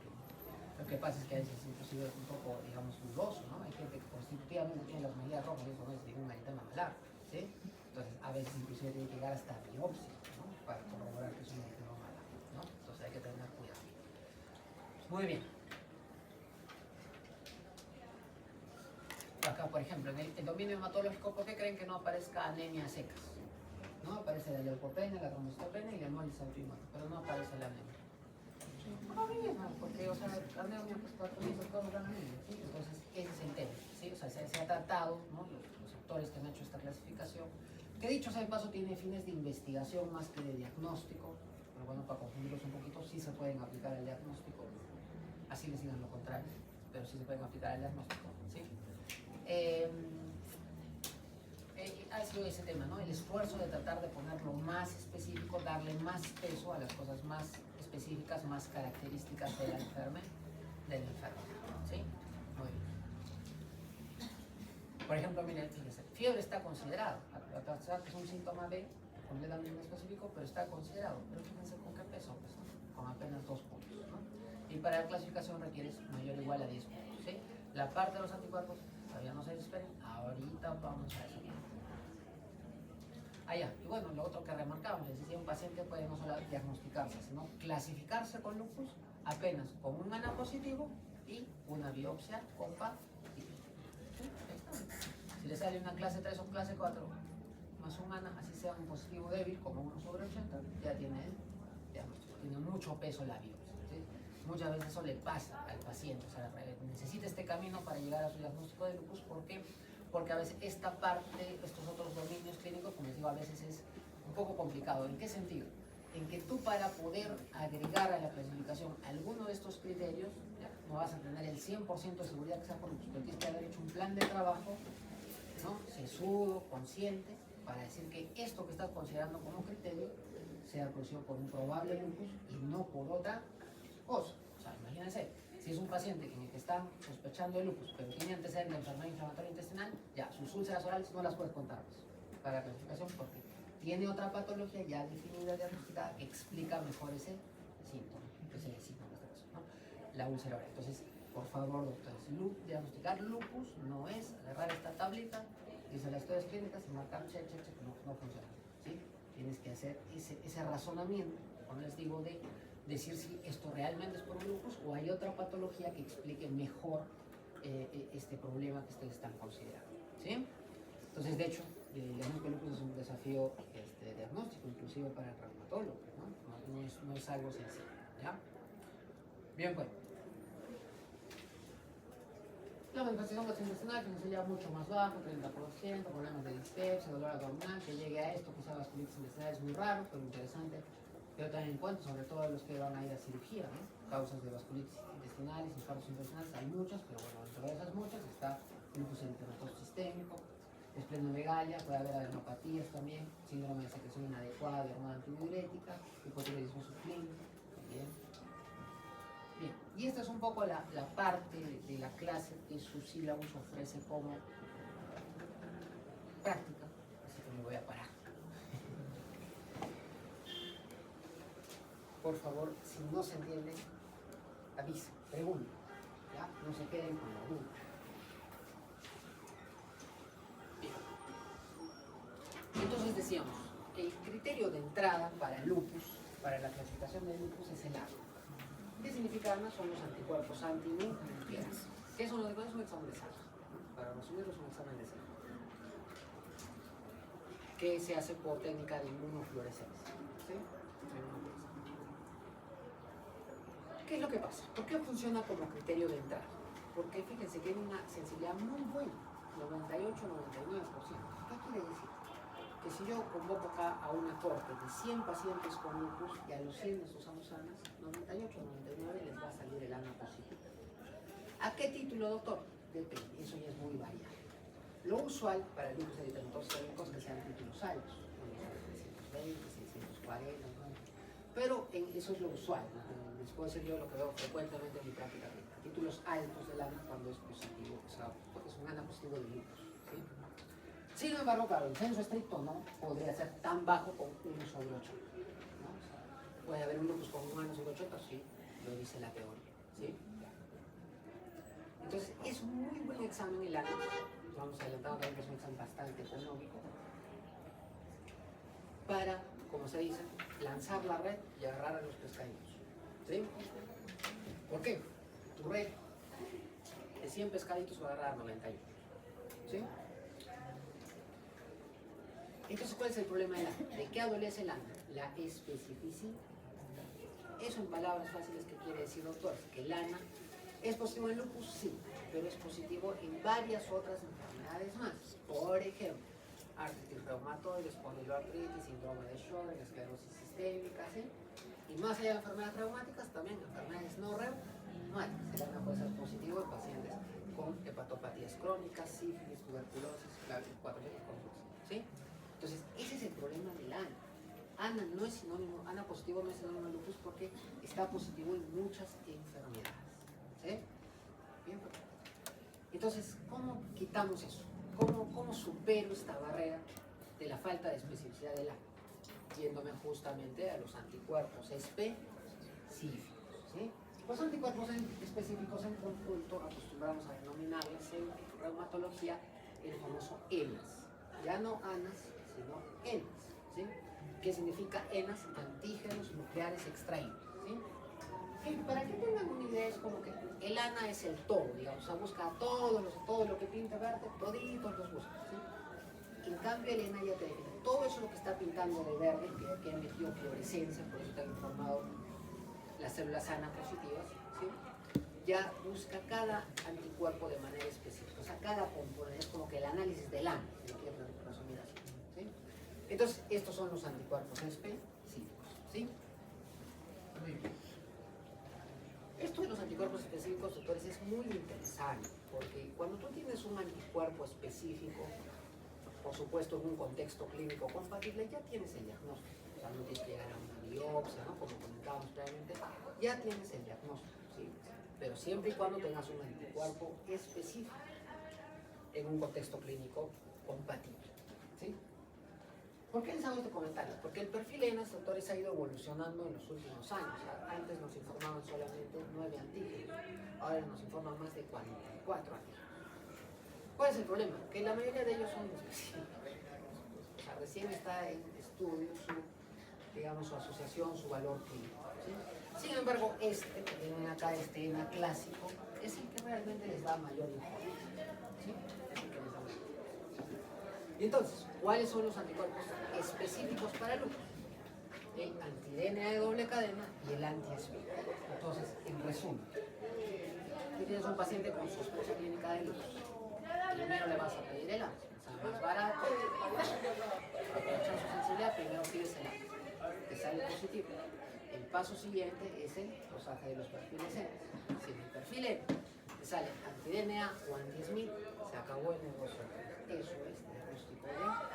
Lo que pasa es que a veces inclusive es un poco, digamos, dudoso, ¿no? Hay gente que constitutivamente tiene las medidas rojas y eso no es ningún eritema malar, ¿sí? Entonces, a veces inclusive tiene que llegar hasta biopsia, ¿no? Para corroborar que es un eritema malar, ¿no? Entonces hay que tener cuidado. Muy bien. Acá, por ejemplo, en el dominio hematológico, ¿por qué creen que no aparezca anemia secas? No aparece la leucopenia, la trombocitopenia y la hemólisis autoinmune, pero no aparece la anemia. No, mismo, porque, o sea, la anemia, pues, comienza todos la anemia, ¿sí? Entonces, ese es el tema, ¿sí? O sea, se ha tratado, ¿no? Los autores que han hecho esta clasificación, que dicho sea de paso, tiene fines de investigación más que de diagnóstico, pero bueno, para confundirlos un poquito, sí se pueden aplicar al diagnóstico, así les digan lo contrario, pero sí se pueden aplicar al diagnóstico, ¿sí? Ha sido ese tema, ¿no? El esfuerzo de tratar de ponerlo más específico, darle más peso a las cosas más específicas, más características de la enfermedad, ¿sí? Muy bien. Por ejemplo, miren, fíjense, fiebre está considerado, a pesar que es un síntoma B, completamente específico, pero está considerado. Pero fíjense con qué peso, pues, ¿no? Con apenas 2 puntos, ¿no? Y para la clasificación requieres mayor o igual a 10 puntos, ¿sí? La parte de los anticuerpos, todavía no se desesperen, ahorita vamos a eso. Y bueno, lo otro que remarcamos es que un paciente puede no solo diagnosticarse, sino clasificarse con lupus apenas con un ANA positivo y una biopsia compatible. Si le sale una clase 3 o clase 4 más un ANA, así sea un positivo débil, como 1/80, ya tiene diagnóstico. Tiene mucho peso la biopsia, ¿sí? Muchas veces eso le pasa al paciente, o sea, necesita este camino para llegar a su diagnóstico de lupus. ¿Por qué? Porque a veces esta parte, estos otros dominios clínicos, como les digo, a veces es un poco complicado. ¿En qué sentido? En que tú, para poder agregar a la clasificación alguno de estos criterios, ya, no vas a tener el 100% de seguridad que sea por lupus, pero tienes que haber hecho un plan de trabajo, ¿no? Sesudo, consciente, para decir que esto que estás considerando como criterio sea producido por un probable lupus y no por otra cosa. O sea, imagínense, si es un paciente en el que están sospechando de lupus, pero tiene antecedentes de enfermedad inflamatoria intestinal, ya, sus úlceras orales no las puedes contar pues, para la clasificación, porque tiene otra patología ya definida, diagnosticada, que explica mejor ese síntoma, ese signo en este caso, ¿no? La úlcera oral. Entonces, por favor, doctores, diagnosticar lupus no es agarrar esta tablita, dice las historias clínicas y marcar check, no funciona, ¿sí? Tienes que hacer ese razonamiento, como les digo, de decir si esto realmente es por un lupus o hay otra patología que explique mejor este problema que ustedes están considerando, ¿sí? Entonces, de hecho, el diagnóstico de lupus es un desafío diagnóstico, inclusive para el reumatólogo, ¿no? No es algo sencillo, ¿ya? Bien, pues. La manifestación gastrointestinal que nos sería mucho más bajo, 30%, problemas de dispepsia, dolor abdominal, que llegue a esto, quizá vasculitis intestinal es muy raro, pero interesante. Pero también en cuenta, sobre todo los que van a ir a cirugía, ¿no? Causas de vasculitis intestinales, infartos intestinales, hay muchas, pero bueno, dentro de esas muchas está lupus eritematoso sistémico, esplenomegalia, puede haber adenopatías también, síndrome de secreción inadecuada de hormona antidiurética, hipotiroidismo subclínico, también. Bien, y esta es un poco la parte de la clase que su sílabus ofrece como práctica, así que me voy a parar. Por favor, si no se entiende, avisen, pregunten, ¿ya? No se queden con la duda. Bien. Entonces decíamos, el criterio de entrada para el lupus, para la clasificación del lupus, es el ANA. ¿Qué significa ANA? Son los anticuerpos antinucleares. ¿Qué son los anticuerpos? Es un examen de sangre. Para resumirlo, es un examen de sangre que se hace por técnica de inmunofluorescencia, ¿sí? ¿Qué es lo que pasa? ¿Por qué funciona como criterio de entrada? Porque fíjense que tiene una sensibilidad muy buena, 98-99%. ¿Qué quiere decir? Que si yo convoco acá a una corte de 100 pacientes con lupus y a los 100 les usamos ANAs, 98-99 les va a salir el ANA positivo. ¿A qué título, doctor? Depende, eso ya es muy variable. Lo usual para el lupus eritematoso sistémico es que sean títulos altos, 320, 640, ¿no? Pero eso es lo usual, ¿no? Les puedo decir yo lo que veo frecuentemente en mi práctica clínica. Títulos altos del ANA cuando es positivo, o sea, porque es un ANA positivo de lupus, ¿sí? Sin embargo, claro, el censo estricto no podría ser tan bajo como 1 sobre 8. ¿No? O sea, puede haber un lupus con 1 sobre 80, sí, lo dice la teoría. ¿Sí? Entonces, es un muy buen examen el año. Vamos adelantando también que es un examen bastante económico. Para, como se dice, lanzar la red y agarrar a los pescaditos. ¿Sí? ¿Por qué? Tu red de 100 pescaditos va a agarrar 91. ¿Sí? Entonces, ¿cuál es el problema del ANA? ¿De qué adolece el ANA? La especificidad. Eso en palabras fáciles, ¿qué quiere decir, doctor? Que el ANA es positivo en lupus, sí, pero es positivo en varias otras enfermedades más. Por ejemplo, artritis reumatoide, espondiloartritis, síndrome de Sjögren, esclerosis sistémica, ¿sí? Y más allá de enfermedades reumáticas, también enfermedades no reumáticas. El ANA puede ser positivo en pacientes con hepatopatías crónicas, sífilis, tuberculosis, claro, 4 ¿sí? Entonces, ese es el problema del ANA. ANA no es sinónimo, ANA positivo no es sinónimo de lupus porque está positivo en muchas enfermedades. ¿Sí? Bien. Entonces, ¿cómo quitamos eso? ¿Cómo supero esta barrera de la falta de especificidad del ANA? Yéndome justamente a los anticuerpos específicos. ¿Sí? Los anticuerpos específicos en conjunto acostumbramos a denominarles en reumatología el famoso ENAS. Ya no ANAS, sino ENAS. ¿Sí? ¿Qué significa ENAS? Antígenos nucleares extraídos. ¿Sí? Para que tengan una idea, es como que el ANA es el todo, digamos, o sea, busca todo lo que pinta verde, toditos los busca. ¿Sí? En cambio, el ENA ya te define todo eso lo que está pintando de verde, que ha emitido fluorescencia, por eso te han informado las células ANA positivas, ¿sí? Ya busca cada anticuerpo de manera específica, o sea, cada componente, es como que el análisis del ANA, si lo quieres resumir así. ¿Sí? Entonces, estos son los anticuerpos específicos. ¿Sí? Muy bien. Esto de los anticuerpos específicos, doctores, es muy interesante, porque cuando tú tienes un anticuerpo específico, por supuesto en un contexto clínico compatible, ya tienes el diagnóstico. O sea, no tienes que llegar a una biopsia, ¿no? Como comentábamos previamente, ya tienes el diagnóstico, ¿sí? Pero siempre y cuando tengas un anticuerpo específico en un contexto clínico compatible, ¿sí? ¿Por qué les hago este comentario? Porque el perfil ENAS, doctores, ha ido evolucionando en los últimos años. O sea, antes nos informaban solamente 9 antígenos, ahora nos informan más de 44 antígenos. ¿Cuál es el problema? Que la mayoría de ellos son específicos. O sea, recién está en estudio su asociación, su valor clínico. ¿Sí? Sin embargo, que tienen acá, este ENA clásico, es el que realmente les da mayor información. ¿Sí? Y entonces, ¿cuáles son los anticuerpos específicos para lupus? El anti-DNA de doble cadena y el anti-SPID. Entonces, en resumen, tú tienes un paciente con sospecha clínica de lupus. Primero le vas a pedir el ANS, o sea, más barato, aprovechar su sensibilidad, primero pides el ANS, te sale positivo. El paso siguiente es el rosaje de los perfiles N. Si en el perfil N te sale anti-DNA o anti-SMID, se acabó el negocio. Eso es diagnóstico de lupus.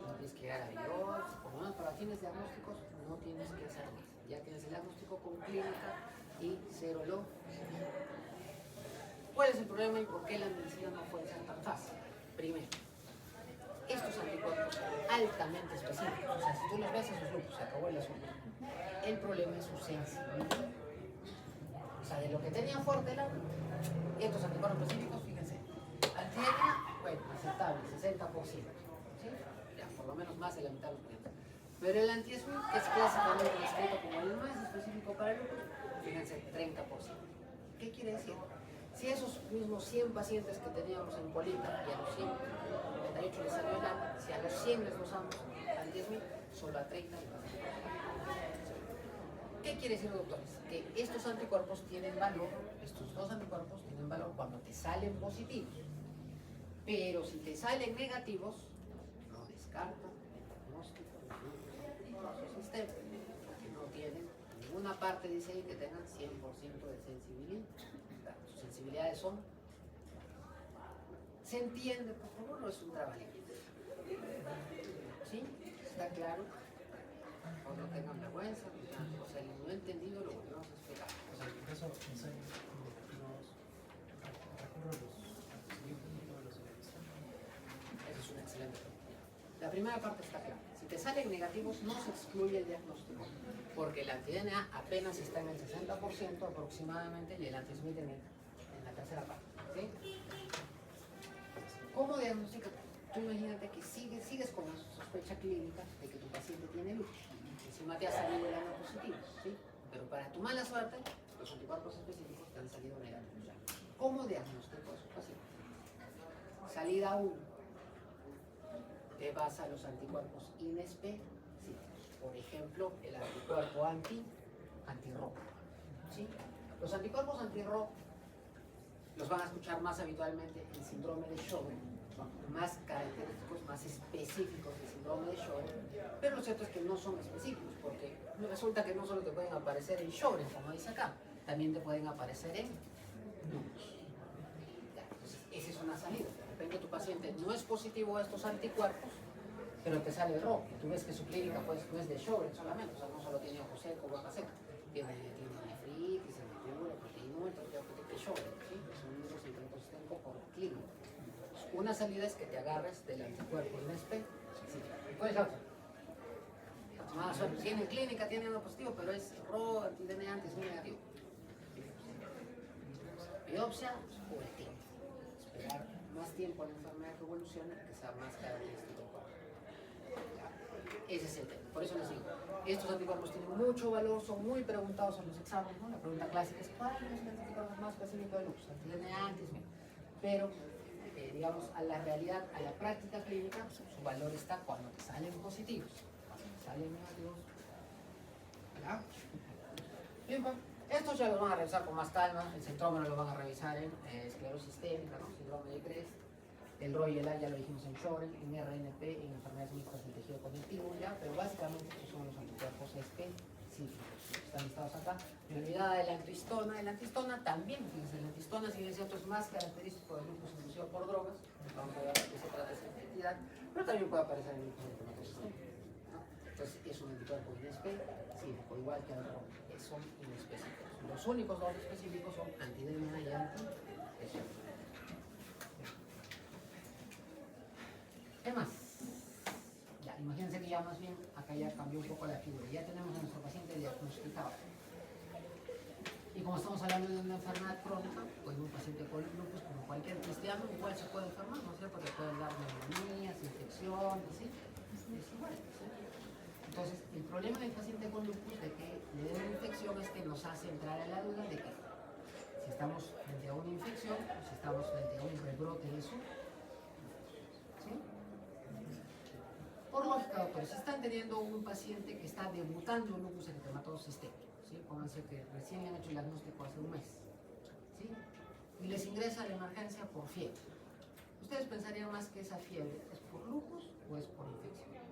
No tienes que llegar a biopsia, por lo menos para fines diagnósticos no tienes que hacer más. Ya tienes el diagnóstico con clínica y serología. ¿Cuál es el problema y por qué la medicina no puede ser tan fácil? Primero, estos anticuerpos son altamente específicos, o sea, si tú los ves a sus lupus, se acabó el asunto. El problema es su sensibilidad. O sea, de lo que tenían fuerte la estos anticuerpos específicos, fíjense, anti-DNA, bueno, aceptable, 60%, ¿sí? Ya, por lo menos más de la mitad de los pacientes. Pero el anti-SMID, que es clásicamente descrito como el más específico para el lupus, fíjense, 30%. ¿Qué quiere decir? Si esos mismos 100 pacientes que teníamos en Colima y a los 198 les salió el ANA, si a los 100 les dosamos anti-SMID, solo a 30 les dosamos. ¿Qué quiere decir, doctores? Que estos anticuerpos tienen valor, estos dos anticuerpos tienen valor cuando te salen positivos. Pero si te salen negativos, no descarta el diagnóstico de su sistema, porque no tienen ninguna parte, dice ahí, que tengan 100% de sensibilidad. Sus sensibilidades son. ¿Se entiende? Por favor, no es un trabalengua. ¿Sí? ¿Está claro? O no tengan vergüenza, o sea, no he entendido, lo volvemos a explicar. O sea, en caso, recurro a los siguientes métodos de la La primera parte está clara. Si te salen negativos, no se excluye el diagnóstico, porque el anti-DNA apenas está en el 60% aproximadamente y el anti-Smith en la tercera parte. ¿Sí? ¿Cómo diagnosticas? Tú imagínate que sigues con la sospecha clínica de que tu paciente tiene lupus. Encima te ha salido el ano positivo, ¿sí? Pero para tu mala suerte, los anticuerpos específicos te han salido negativos. ¿Cómo diagnostico a su paciente? Salida 1. Te vas a los anticuerpos inespecíficos. Por ejemplo, el anticuerpo anti-RO. ¿Sí? Los anticuerpos anti-RO los van a escuchar más habitualmente en síndrome de Sjögren, son más característicos, más específicos del síndrome de Sjögren, pero lo cierto es que no son específicos, porque resulta que no solo te pueden aparecer en Sjögren, como dice acá, también te pueden aparecer en lupus. Entonces, esa es una salida. De repente tu paciente no es positivo a estos anticuerpos, pero te sale RO, y tú ves que su clínica pues, no es de Sjögren solamente, o sea, no solo tiene ojo seco, boca seca, tiene nefritis, hematura, proteinúria, todo lo que te Sjögren, ¿sí? Son unos intentos tengo por clínica. Una salida es que te agarres del anticuerpo inespecífico. ¿Y cuál es la otra? Tiene clínica, tiene uno positivo, pero es RO, anti-DNA, anti-Smith negativo. Biopsia o el tiempo. Esperar más tiempo a la enfermedad que evolucione, que sea más característico. Ese es el tema. Por eso les digo, estos anticuerpos tienen mucho valor, son muy preguntados en los exámenes, ¿no? La pregunta clásica es ¿cuál es el anticuerpo más específico de lupus? Anti-DNA, anti-Smith. Pero, digamos, a la realidad, a la práctica clínica, su valor está cuando te salen positivos. Cuando te salen negativos, ¿ya? Bien, pues, estos ya los van a revisar con más calma. El centrómero lo van a revisar en esclerosis sistémica, ¿no? Síndrome de Cres. El RO y el A ya lo dijimos en Sjögren, en RNP, en enfermedades mixtas del tejido conectivo, ya, pero básicamente estos son los anticuerpos específicos. Están listados acá. Me olvidaba de la antistona. El antistona también, fíjense, el antistona, si bien cierto, es más característico del lupus inducido por drogas. Vamos a ver de qué se trata esa entidad, pero también puede aparecer en el lupus eritematoso, ¿no? Entonces es un anticuerpo inespecífico, igual que el RO, son inespecíficos. Los únicos dos específicos son anti-DNA y anti-SOP. ¿Qué más? Ya, imagínense que ya más bien acá ya cambió un poco la figura. Ya tenemos a nuestro paciente diagnosticado. Y como estamos hablando de una enfermedad crónica, pues un paciente con lupus, como cualquier cristiano, igual se puede enfermar, ¿no es cierto? Le pueden dar neumonías, infecciones, ¿sí? Es igual, ¿sí? Entonces, el problema del paciente con lupus de que le den una infección es que nos hace entrar en la duda de que si estamos frente a una infección o si estamos frente a un rebrote de eso, ¿sí? Por lógica, doctor, si están teniendo un paciente que está debutando en lupus eritematoso sistémico, ¿sí? Pónganse que recién le han hecho el diagnóstico hace un mes, ¿sí? Y les ingresa a la emergencia por fiebre. ¿Ustedes pensarían más que esa fiebre es por lupus o es por infección?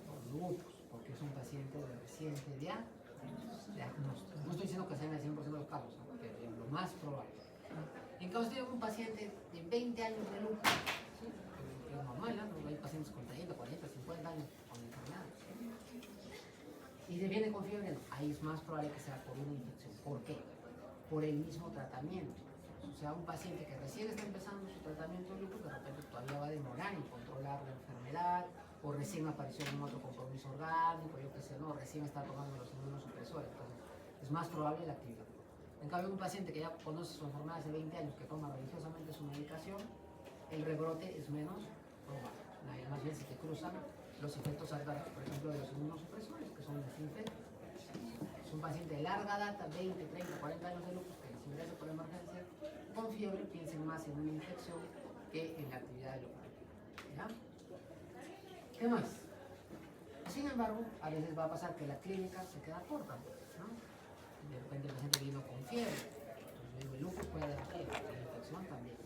Por lupus, porque es un paciente de reciente diagnóstico. No estoy diciendo que sea en el 100% de los casos, ¿no? Pero es lo más probable. En caso de un paciente de 20 años de lupus, ¿sí? Es normal, ¿no? Hay pacientes con 30, 40, 50 años con enfermedad, ¿sí? Y se viene con fiebre, no. Ahí es más probable que sea por una infección. ¿Por qué? Por el mismo tratamiento. O sea, un paciente que recién está empezando su tratamiento de lupus, de repente todavía va a demorar en controlar la enfermedad, o recién apareció en otro compromiso orgánico, yo qué sé, no, recién está tomando los inmunosupresores. Entonces, es más probable la actividad. En cambio, un paciente que ya conoce su enfermedad hace 20 años, que toma religiosamente su medicación, el rebrote es menos probable. Más bien, si te cruzan los efectos adversos, por ejemplo, de los inmunosupresores, que son los infectos. Es un paciente de larga data, 20, 30, 40 años de lupus, que les ingresa por emergencia, con fiebre, piensen más en una infección que en la actividad de lupus. ¿Ya? ¿Qué más? Sin embargo, a veces va a pasar que la clínica se queda corta, ¿no? De repente el paciente vino con fiebre, entonces el lupus puede dar fiebre, la infección también.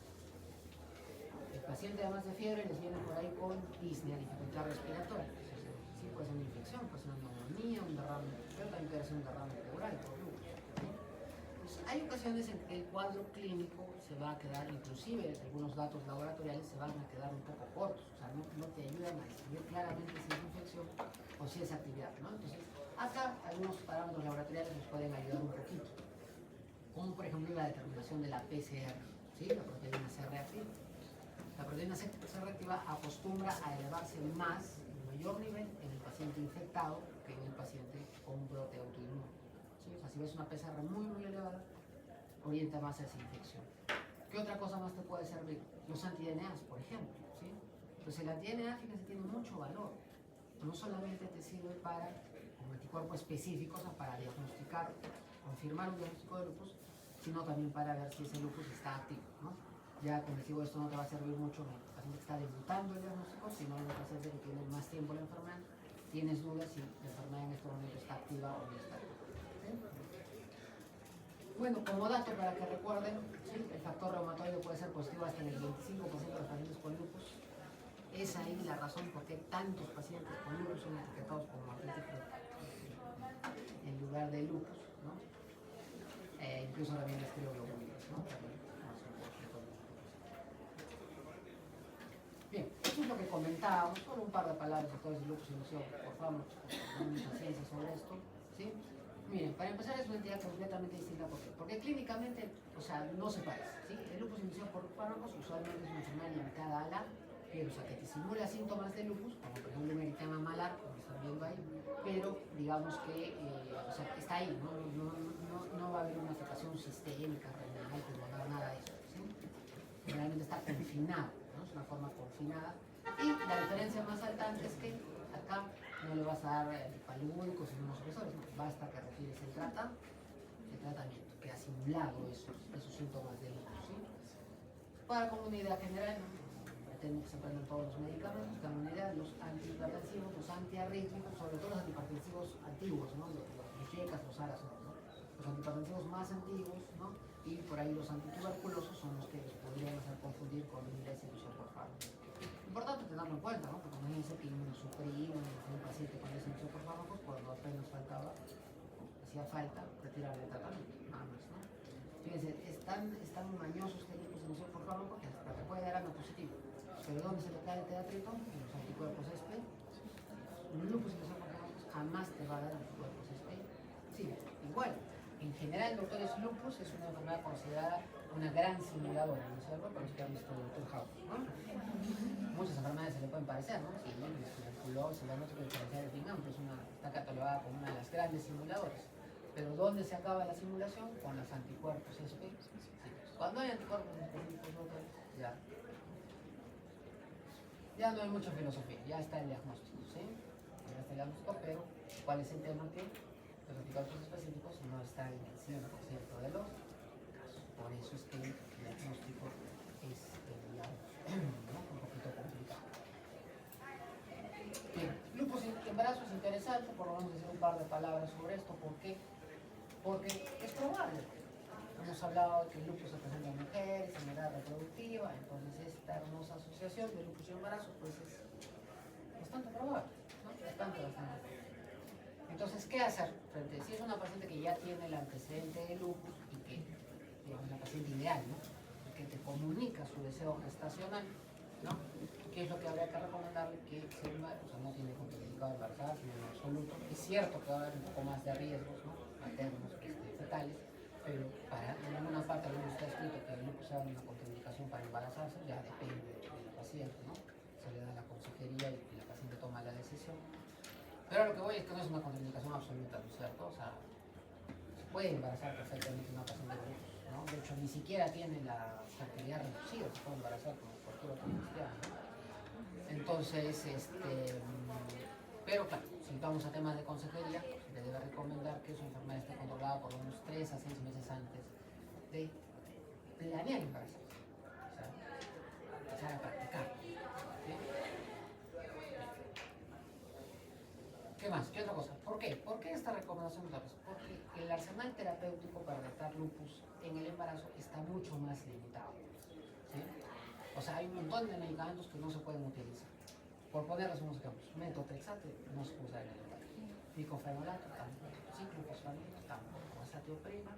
El paciente además de fiebre les viene por ahí con disnea, dificultad respiratoria. Entonces, sí puede ser una infección, puede ser una neumonía, un derrame, pero también puede ser un derrame pleural por lupus. Entonces, hay ocasiones en que el cuadro clínico se va a quedar, inclusive algunos datos laboratoriales se van a quedar un poco cortos, o sea, no te ayudan a distinguir claramente si es infección o si es actividad, ¿no? Entonces, acá algunos parámetros laboratoriales nos pueden ayudar un poquito, como por ejemplo la determinación de la PCR, ¿sí? La proteína C reactiva. La proteína C reactiva acostumbra a elevarse más, en mayor nivel, en el paciente infectado que en el paciente con un brote autoinmune. ¿Sí? O sea, si ves una PCR muy elevada, orienta más a esa infección. ¿Qué otra cosa más te puede servir? Los anti-DNAs, por ejemplo. ¿Sí? Entonces el anti-DNA, fíjense, tiene mucho valor. No solamente te sirve para un anticuerpo específico, o sea, para diagnosticar, confirmar un diagnóstico de lupus, sino también para ver si ese lupus está activo, ¿no? Ya, como les digo, esto no te va a servir mucho en el paciente que está debutando el diagnóstico, sino en el paciente que tiene más tiempo la enfermedad, tienes dudas si la enfermedad en este momento está activa o no está activa. ¿Sí? Bueno, como dato para que recuerden, ¿sí? El factor reumatoide puede ser positivo hasta en el 25% de los pacientes con lupus. Es ahí la razón por qué tantos pacientes con lupus son etiquetados como artritis en lugar de lupus, ¿no? Incluso también las crioglobulinas, ¿no? Bien, esto es lo que comentábamos, solo un par de palabras de todo el lupus inducido por fármacos, no hay mucha ciencia sobre esto, ¿sí? Miren, para empezar es una entidad completamente distinta, porque clínicamente, o sea, no se parece, ¿sí? El lupus inducido por fármacos usualmente es una enfermedad limitada a la piel, o sea, que te simula síntomas de lupus, como por ejemplo un eritema malar, como están viendo ahí, pero digamos que, o sea, está ahí, no va a haber una afectación sistémica, renal, no va a haber nada de eso, ¿sí? Generalmente está confinado, ¿no? Es una forma confinada. Y la diferencia más saltante es que acá no le vas a dar palúdicos y inmunosupresores, ¿no? Basta que refieres el tratamiento, que ha simulado esos síntomas de lupus, ¿sí? Para como una idea general, pretenden que se aprendan todos los medicamentos, dan una idea, los antihipertensivos, los antiarrítmicos, sobre todo los antihipertensivos antiguos, ¿no? Los yecas, los aras, ¿no? Los antihipertensivos más antiguos, ¿no? Y por ahí los antituberculosos son los que los podrían hacer confundir con una inducción por fármacos. Importante tenerlo en cuenta, ¿no? Porque imagínense que inmunosuprimen un paciente con inducción por fármacos cuando apenas hacía falta retirarle el tratamiento, nada más, ¿no? Fíjense, es tan mañoso este lupus inducido por fármacos que hasta te puede dar algo positivo. Pero ¿dónde se le cae el teatrito? En los anticuerpos SP. Un lupus inducido por fármacos jamás te va a dar anticuerpos SP. Sí, igual. En general, doctores, lupus es una enfermedad considerada una gran simuladora, ¿no es cierto? Por los que han visto Dr. House, ¿no? Muchas enfermedades se le pueden parecer, ¿no? Sí, la tuberculosis, la noche diferencial de Bingham, que está catalogada como una de las grandes simuladoras. Pero ¿dónde se acaba la simulación? Con los anticuerpos específicos. Cuando hay anticuerpos específicos, ya no hay mucha filosofía, ya está el diagnóstico, ¿sí? Ya está el diagnóstico, pero ¿cuál es el tema? Que los anticuerpos específicos no están en el 100% de los casos. Por eso es que el diagnóstico es, ¿no? Un poquito complicado. Bien, lupus embarazo es interesante, por lo menos decir un par de palabras sobre esto. ¿Por qué? Porque es probable. Hemos hablado de que el lupus se presenta en mujeres, en edad reproductiva, entonces esta hermosa asociación de lupus y embarazo pues es bastante probable, ¿no? Bastante. Entonces, ¿qué hacer? Si es una paciente que ya tiene el antecedente de lupus y que, digamos, es la paciente ideal, ¿no? Que te comunica su deseo gestacional, ¿no? ¿Qué es lo que habría que recomendarle? Que se embarace, o sea, no tiene contraindicado embarazarse en absoluto. Es cierto que va a haber un poco más de riesgos, ¿no? Maternos, fetales, pero en alguna parte donde está escrito que el lupus sea una contraindicación para embarazarse, ya depende del paciente, ¿no? Se le da la consejería y la paciente toma la decisión. Pero lo que voy es que no es una contraindicación absoluta, ¿no es cierto? O sea, se puede embarazar perfectamente una paciente con lupus, ¿no? De hecho, ni siquiera tiene la fertilidad reducida, se puede embarazar como cualquier otro cristiano, ¿no? Entonces, pero claro, si vamos a temas de consejería, se le debe recomendar que su enfermedad esté controlada por unos 3 a 6 meses antes de planear embarazarse. O sea, empezar a practicar. ¿Sí? ¿Qué más? ¿Qué otra cosa? ¿Por qué? ¿Por qué esta recomendación? Porque el arsenal terapéutico para tratar lupus en el embarazo está mucho más limitado. ¿Sí? O sea, hay un montón de medicamentos que no se pueden utilizar. Por ponerles unos ejemplos, metotrexate no se usa en el embarazo. Micofenolato tampoco, ciclofosfamida tampoco, azatioprina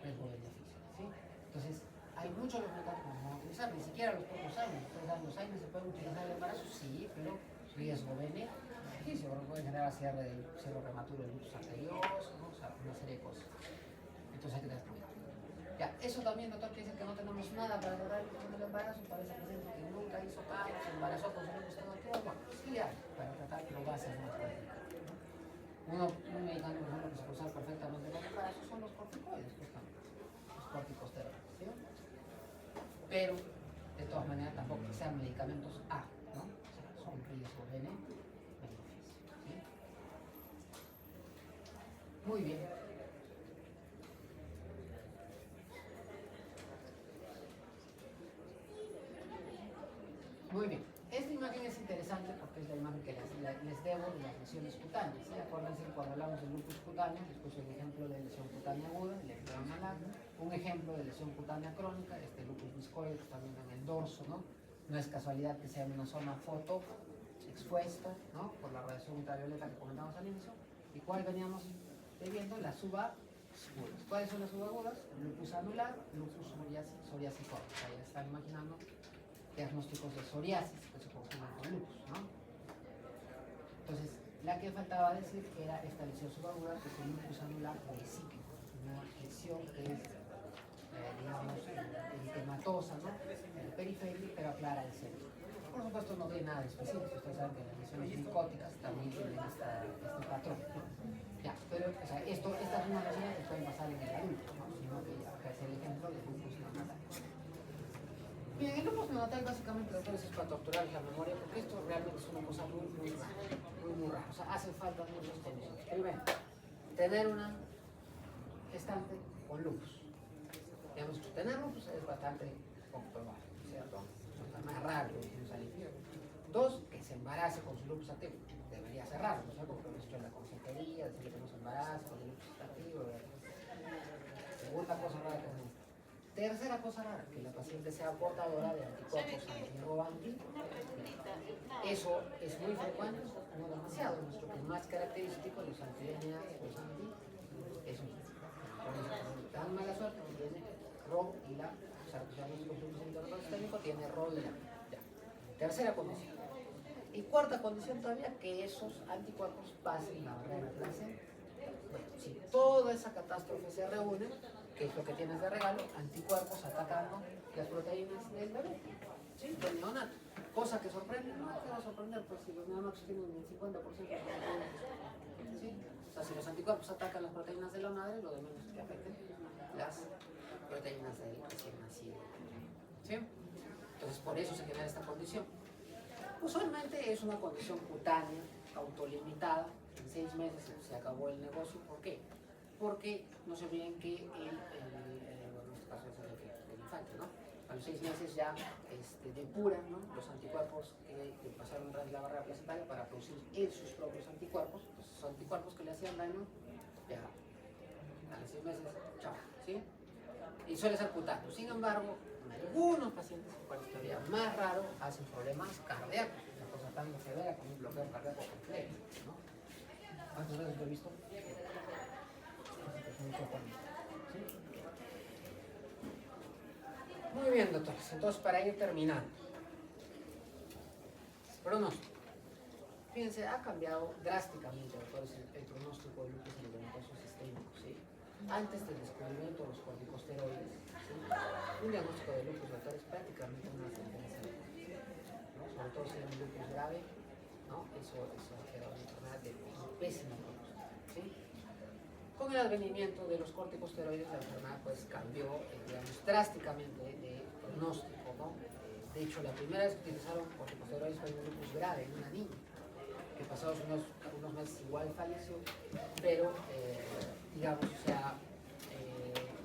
es buen beneficio. ¿Sí? Entonces, hay muchos medicamentos que no se van a utilizar, ni siquiera los pocos años. Los años se pueden utilizar en el embarazo, sí, pero riesgo-beneficio, porque puede generar cierre prematuro de lupus arterioso, ¿no? O sea, una serie de cosas. Entonces hay que tener cuidado. Ya, eso también, doctor, quiere decir que no tenemos nada para lograr el embarazo, para ese paciente que nunca hizo cambios, se embarazó con su lupus tenatorio, bueno, sí hay para tratar, pero va a ser más complicado. Un medicamento, por ejemplo, que se puede usar perfectamente para el embarazo son los corticoides, justamente, los corticosteroides, ¿sí? Pero, de todas maneras, tampoco que sean medicamentos A, ¿no? O sea, son riesgo beneficio, ¿sí? Muy bien. Muy bien. Esta imagen es interesante porque es la imagen que les debo de las lesiones cutáneas. ¿Sí? Acuérdense que cuando hablamos de lupus cutáneo, les puse un ejemplo de lesión cutánea aguda, el ectoma malar, un ejemplo de lesión cutánea crónica, este lupus viscoide que está viendo en el dorso, ¿no? No es casualidad que sea en una zona foto expuesta, ¿no? Por la radiación ultravioleta que comentamos al inicio. ¿Y cuál veníamos viendo? Las subagudas. ¿Cuáles son las subagudas? Lupus anular, lupus psoriasiforme. Ya están imaginando diagnósticos de psoriasis que se confunden con lupus, ¿no? Entonces, la que faltaba decir era esta lesión subaguda, que es el lupus anular policíclico, una lesión que es, digamos, eritematosa, ¿no? En el periferio, pero aclara el centro. Por supuesto, no tiene nada de específico. Ustedes saben que las lesiones micóticas también tienen este patrón, ¿no? Ya, pero, o sea, estas mismas lesiones que pueden pasar en el adulto, ¿no? Sino que acá es el ejemplo de lupus neonatal. Bien, el lupus neonatal básicamente, doctores, es para torturar la memoria, porque esto realmente es una cosa muy rara, muy rara. O sea, hacen falta muchas condiciones. Primero, tener una gestante con lupus. Digamos que tener lupus es bastante comprobable, ¿cierto? Es más raro que salir. Dos, que se embarace con su lupus activo. Debería ser raro, ¿no? Porque hemos hecho en la consejería, decirle que no se embaraza con el lupus activo. Segunda cosa rara que hacemos. Tercera cosa rara, que la paciente sea portadora de anticuerpos anti. Eso es muy frecuente, no demasiado. Nuestro que es más característico, los anti-DNA, los anti, eso es. Por eso, tan mala suerte que tiene RO y la, o sea, el sistémico tiene RO y la. Ya. Tercera condición. Y cuarta condición todavía, que esos anticuerpos pasen la barrera placenta. Bueno, si toda esa catástrofe se reúne, ¿qué es lo que tienes de regalo? Anticuerpos atacando las proteínas del bebé, ¿sí? Del neonato. Cosa que sorprende, no te va a sorprender, pues si los neonatos tienen el 50% de proteínas, ¿sí? O sea, si los anticuerpos atacan las proteínas de la madre, lo de menos es que afecten las proteínas del recién nacido, ¿sí? Entonces, por eso se genera esta condición. Usualmente es una condición cutánea, autolimitada. En 6 meses se acabó el negocio. ¿Por qué? Porque no se olviden que bueno, en este caso es el infante, ¿no? A los 6 meses ya depuran, ¿no?, los anticuerpos que pasaron tras la barrera placentaria para producir él sus propios anticuerpos. Entonces, esos anticuerpos que le hacían daño, ya a los 6 meses, chao, ¿sí? Y suele ser cutáneo. Sin embargo, en algunos pacientes, cual es todavía más raro, hacen problemas cardíacos, una cosa tan severa como un bloqueo cardíaco completo, ¿no? ¿Cuántas veces lo he visto? ¿Sí? Muy bien, doctores. Entonces, para ir terminando, pronóstico. Fíjense, ha cambiado drásticamente, doctores, el pronóstico de lupus eritematoso sistémico, ¿sí? Antes del descubrimiento de los corticosteroides, ¿sí?, un diagnóstico de lupus, doctores, prácticamente una sentencia, ¿no? Sobre todo si era un lupus grave, ¿no? Eso era una enfermedad de pésima pronóstico, ¿sí? Con el advenimiento de los corticosteroides, la enfermedad pues cambió, digamos, drásticamente de pronóstico, ¿no? De hecho, la primera vez que utilizaron corticosteroides fue en un lupus grave, en una niña, que pasados unos meses igual falleció, pero, digamos, o sea,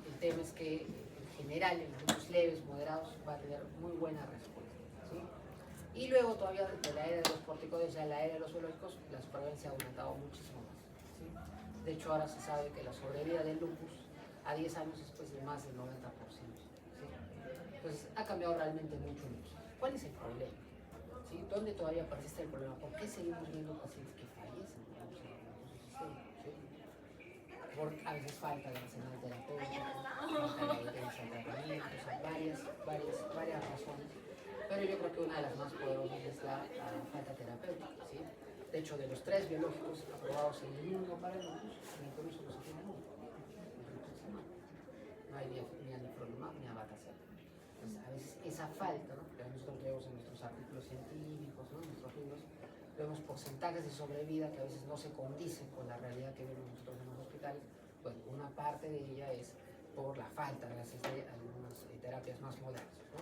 el tema es que en general en los lupus leves, moderados, va a tener muy buena respuesta, ¿sí? Y luego todavía de la era de los corticoides, ya en la era de los biológicos, la supervivencia ha aumentado muchísimo más, ¿sí? De hecho, ahora se sabe que la sobrevida del lupus a 10 años es pues de más del 90%, ¿sí? Entonces, ha cambiado realmente mucho el lupus. ¿Cuál es el problema? ¿Sí? ¿Dónde todavía persiste el problema? ¿Por qué seguimos viendo pacientes que fallecen por lupus sistémico? ¿Sí? Por a veces falta de arsenal terapéutico, falta de evidencia de tratamiento, o sea, varias razones. Pero yo creo que una de las más poderosas es la falta terapéutica, ¿sí? De hecho, de los 3 biológicos aprobados en el mundo para el lupus, en el Perú solo se tiene uno, ¿no? no hay ni anifrolumab ni abatacept. Entonces, a veces esa falta, ¿no? Que nosotros vemos en nuestros artículos científicos, ¿no? En nuestros libros, vemos porcentajes de sobrevida que a veces no se condicen con la realidad que vemos nosotros en los hospitales. Bueno, una parte de ella es por la falta, gracias a algunas terapias más modernas, ¿no?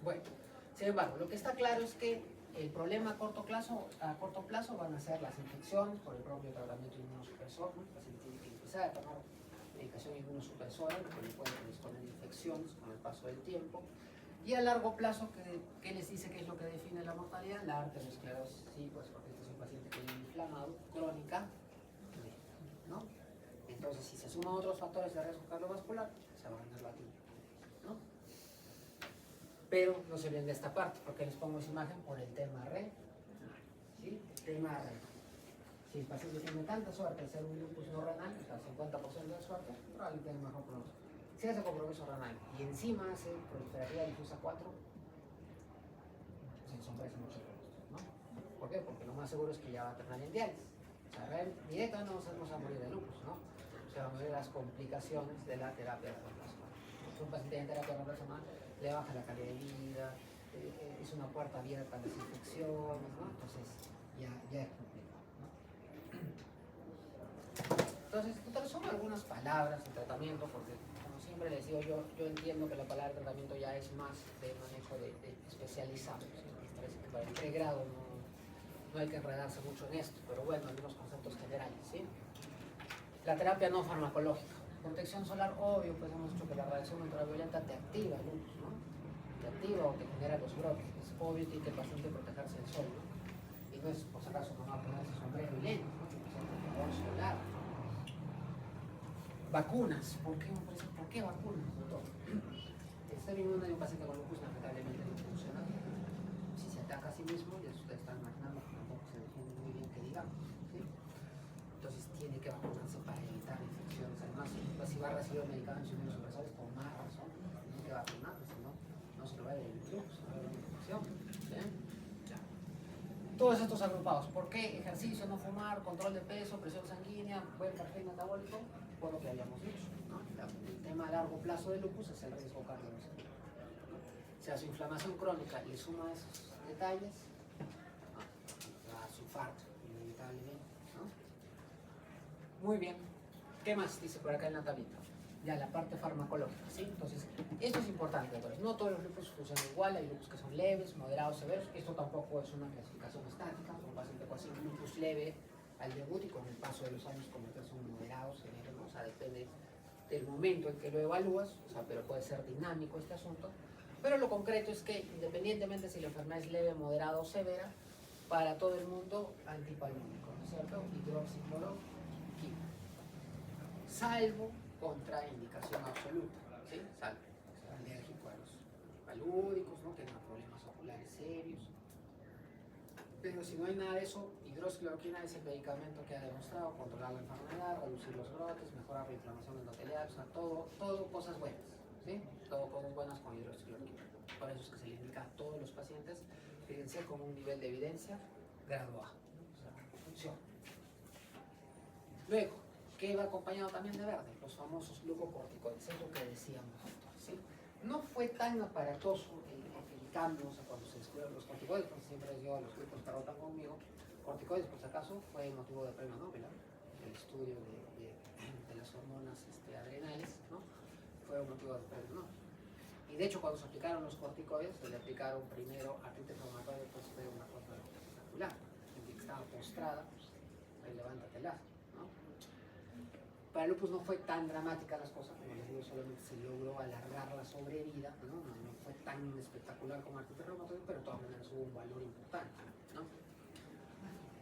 Bueno, sin embargo, lo que está claro es que el problema a corto plazo van a ser las infecciones por el propio tratamiento inmunosupresor, ¿no? El paciente tiene que empezar a tomar medicación inmunosupresora, lo que le puede predisponer infecciones con el paso del tiempo. Y a largo plazo, ¿qué les dice que es lo que define la mortalidad? La arteriosclerosis, sí, pues porque este es un paciente que viene inflamado, crónica, ¿no? Entonces, si se suman otros factores de riesgo cardiovascular, se va a ganar la tiempo, ¿no? Pero no se olviden de esta parte, porque les pongo esa imagen por el tema renal, ¿sí? Tema renal. Si el paciente tiene tanta suerte de ser un lupus no renal, o sea, 50% de suerte, probablemente tenga mejor pronóstico. Si hace compromiso renal y encima hace proliferativa difusa 4, se ensombrece mucho el pronóstico, ¿no? ¿Por qué? Porque lo más seguro es que ya va a terminar en diálisis. O sea, directamente no vamos a morir de lupus, ¿no? O sea, vamos a ver las complicaciones de la terapia de reemplazo. Si un paciente en terapia de reemplazo le baja la calidad de vida, es una puerta abierta a las infecciones, ¿no? Entonces ya es complicado, ¿no? Entonces, son algunas palabras de tratamiento, porque como siempre les digo, yo entiendo que la palabra tratamiento ya es más de manejo de especializado, ¿sí? Para el pregrado no hay que enredarse mucho en esto, pero bueno, algunos conceptos generales, ¿sí? La terapia no farmacológica. Protección solar, obvio, pues hemos dicho que la radiación ultravioleta te activa el lupus, ¿no? Te activa o te genera los brotes. Es obvio que el paciente protegerse del sol, ¿no? Y no es, por si acaso, no va a ponerse sombrero y lentes, ¿no? El paciente calor solar. Vacunas. ¿Por qué vacunas, doctor? El sistema inmune de un paciente con lupus lamentablemente no funciona. Si se ataca a sí mismo, ya ustedes están imaginando que tampoco se defiende muy bien, que digamos, ¿sí? Entonces tiene que vacunarse para evitar infecciones. Además, si va a recibir medicamentos inmunosupresores, con más razón, tiene que vacunarse, si no se lo va a dar el lupus, se lo va a dar una infección. ¿Sí? Ya. Todos estos agrupados. ¿Por qué? Ejercicio, no fumar, control de peso, presión sanguínea, buen perfil metabólico, por lo que habíamos dicho, ¿no? El tema a largo plazo del lupus es el riesgo cardiovascular, ¿no? Si a su inflamación crónica le suma esos detalles, va a sufrir inevitablemente, ¿no? Muy bien. ¿Qué más dice por acá en la tablita? Ya la parte farmacológica, ¿sí? Entonces, esto es importante, doctores. No todos los lupus funcionan igual, hay lupus que son leves, moderados, severos. Esto tampoco es una clasificación estática. Un paciente puede ser un lupus leve al debut y con el paso de los años convertirse en un moderado, severo, ¿no? O sea, depende del momento en que lo evalúas, o sea, pero puede ser dinámico este asunto. Pero lo concreto es que, independientemente si la enfermedad es leve, moderada o severa, para todo el mundo, antipalmónico, ¿no es cierto? Hidroxicloroquina. Salvo contraindicación absoluta, ¿sí? Salvo alérgico a los palúdicos, ¿no? Tengan problemas oculares serios. Pero si no hay nada de eso, hidroxicloroquina es el medicamento que ha demostrado controlar la enfermedad, reducir los brotes, mejorar la inflamación endotelial, o sea, todo cosas buenas, ¿sí? Todo cosas buenas con hidroxicloroquina. Por eso es que se le indica a todos los pacientes, fíjense, con un nivel de evidencia grado A, ¿no? O sea, funciona. Luego, que va acompañado también de verde, los famosos glucocorticoides, es lo que decíamos, ¿sí? No fue tan aparatoso el cambio, o sea, cuando se descubrieron los corticoides, porque siempre les digo a los grupos que rotan conmigo, corticoides, por si acaso, fue motivo de premio Nobel, ¿no? El estudio de las hormonas adrenales, ¿no? Fue un motivo de premio Nobel. Y de hecho, cuando se aplicaron los corticoides, se le aplicaron primero artritis reumatoide, pues fue una cosa espectacular. Gente que estaba postrada, ahí levántatela, ¿no? Para el lupus no fue tan dramática las cosas, como les digo, solamente se logró alargar la sobrevida, ¿no? No fue tan espectacular como artritis reumatoide, pero de todas maneras hubo un valor importante, ¿no?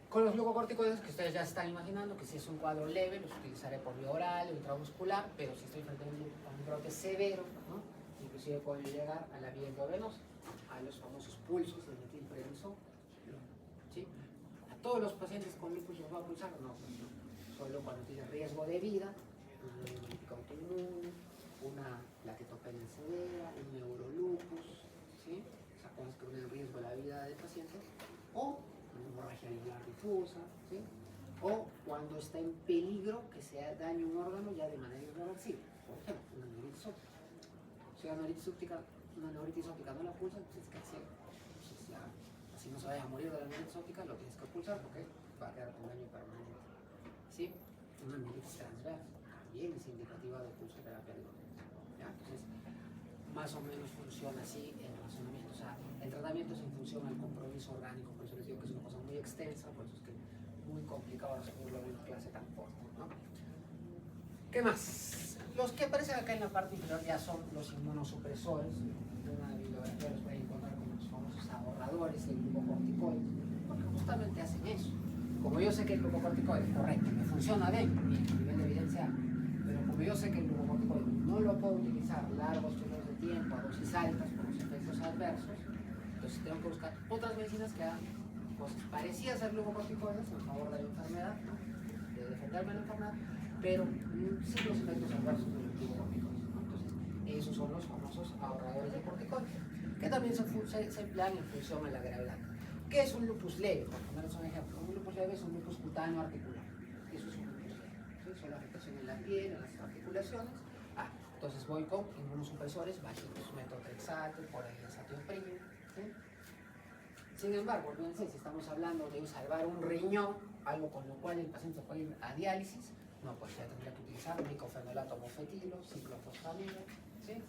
Con los glucocorticoides, que ustedes ya se están imaginando, que si es un cuadro leve, los utilizaré por vía oral o intramuscular, pero si estoy frente a un brote severo, ¿no? Inclusive puedo llegar a la vía endovenosa, a los famosos pulsos de metilprednisol, ¿sí? ¿A todos los pacientes con lupus los va a pulsar? No, pues no. Solo cuando tiene riesgo de vida, una neumónica autoinmune, una plaquetopenia severa, un neurolupus, ¿sí? O sea, cosas que ponen en riesgo la vida del paciente, o una hemorragia anular difusa, ¿sí? O cuando está en peligro que se dañe un órgano ya de manera irreversible. por ejemplo, una neuritis óptica. Si una neuritis óptica no la pulsa, pues es que ciego. Entonces ya, así no se vaya a morir de la neuritis óptica, lo tienes que pulsar porque va a quedar con daño permanente. ¿Sí? Una neuritis transversa también es indicativa de pulsoterapia de urgencia. ¿Ya? Entonces, más o menos funciona así el razonamiento. O sea, el tratamiento es en función al compromiso orgánico, por eso les digo que es una cosa muy extensa, por eso es que es muy complicado resolverlo en una clase tan corta, ¿no? ¿Qué más? Los que aparecen acá en la parte inferior ya son los inmunosupresores. En una bibliografía los pueden encontrar como los famosos ahorradores del glucocorticoides, porque justamente hacen eso. Como yo sé que el glucocorticoide, correcto, me funciona bien, a nivel de evidencia, pero como yo sé que el glucocorticoide no lo puedo utilizar largos periodos de tiempo, a dosis altas, por los efectos adversos, entonces tengo que buscar otras medicinas que hagan cosas parecidas al glucocorticoides en favor de la enfermedad, ¿no? De defenderme de la enfermedad, pero sin los efectos adversos del glucocorticoide, ¿no? Entonces, esos son los famosos ahorradores de corticoides, que también se emplean en función a la gravedad. ¿Qué es un lupus leve? Por ponerles un ejemplo, un lupus leve es un lupus cutáneo articular. Eso es un lupus leve. ¿Sí? Solo afectación en la piel, en las articulaciones. Entonces voy con inmunosupresores, bajitos, metotrexato, por ahí azatioprina. ¿Sí? Sin embargo, olvídense, si estamos hablando de salvar un riñón, algo con lo cual el paciente puede ir a diálisis, no, pues ya tendría que utilizar micofenolato mofetilo, ciclofosfamida, ¿sí?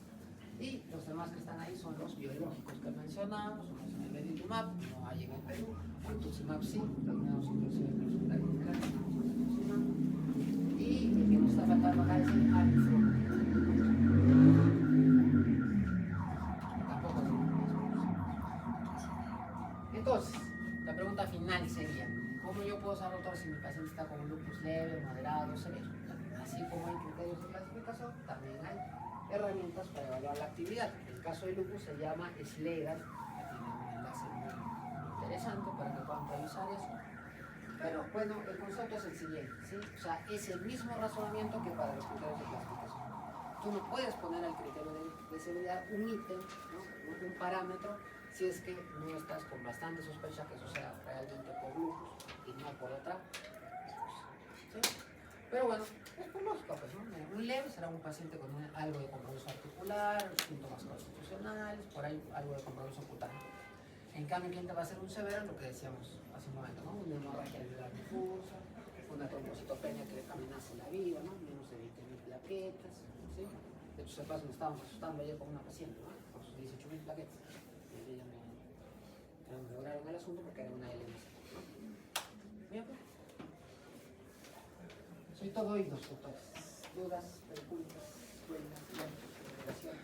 Y los demás que están ahí son los biológicos que mencionamos, como es el Benilumab, no hay en el Perú, Rituximab sí, terminados inclusive en el hospital. Y el que nos está faltando acá es el Alfron. Tampoco es el mismo. Entonces, la pregunta final sería, ¿cómo yo puedo saber, doctor, si mi paciente está con un lupus leve, moderado, severo? Así como hay criterios de clasificación, también hay herramientas para evaluar la actividad. En el caso del lupus se llama SLEDAR, que tiene un enlace muy interesante para que puedan revisar eso. Pero bueno, el concepto es el siguiente, ¿sí? O sea, es el mismo razonamiento que para los criterios de clasificación. Tú no puedes poner al criterio de severidad un ítem, ¿no? Un parámetro, si es que no estás con bastante sospecha que eso sea realmente por lupus y no por otra. ¿Sí? Pero bueno, es por lógica, pues, ¿no? Un leve será un paciente con algo de compromiso articular, síntomas constitucionales, por ahí algo de compromiso cutáneo. En cambio, ¿quién te va a hacer un severo? Lo que decíamos hace un momento, ¿no? Una hemorragia alveolar difusa, una trombocitopenia que le amenace la vida, ¿no? Menos de 20.000 plaquetas, ¿sí? De hecho, se pasa, me estábamos asustando ayer con una paciente, ¿no? Con sus 18.000 plaquetas. Y ella me lograron el asunto porque era una LMC, ¿no? Bien, pues. Soy todo oídos, doctores. Dudas, preguntas, dudas, gracias.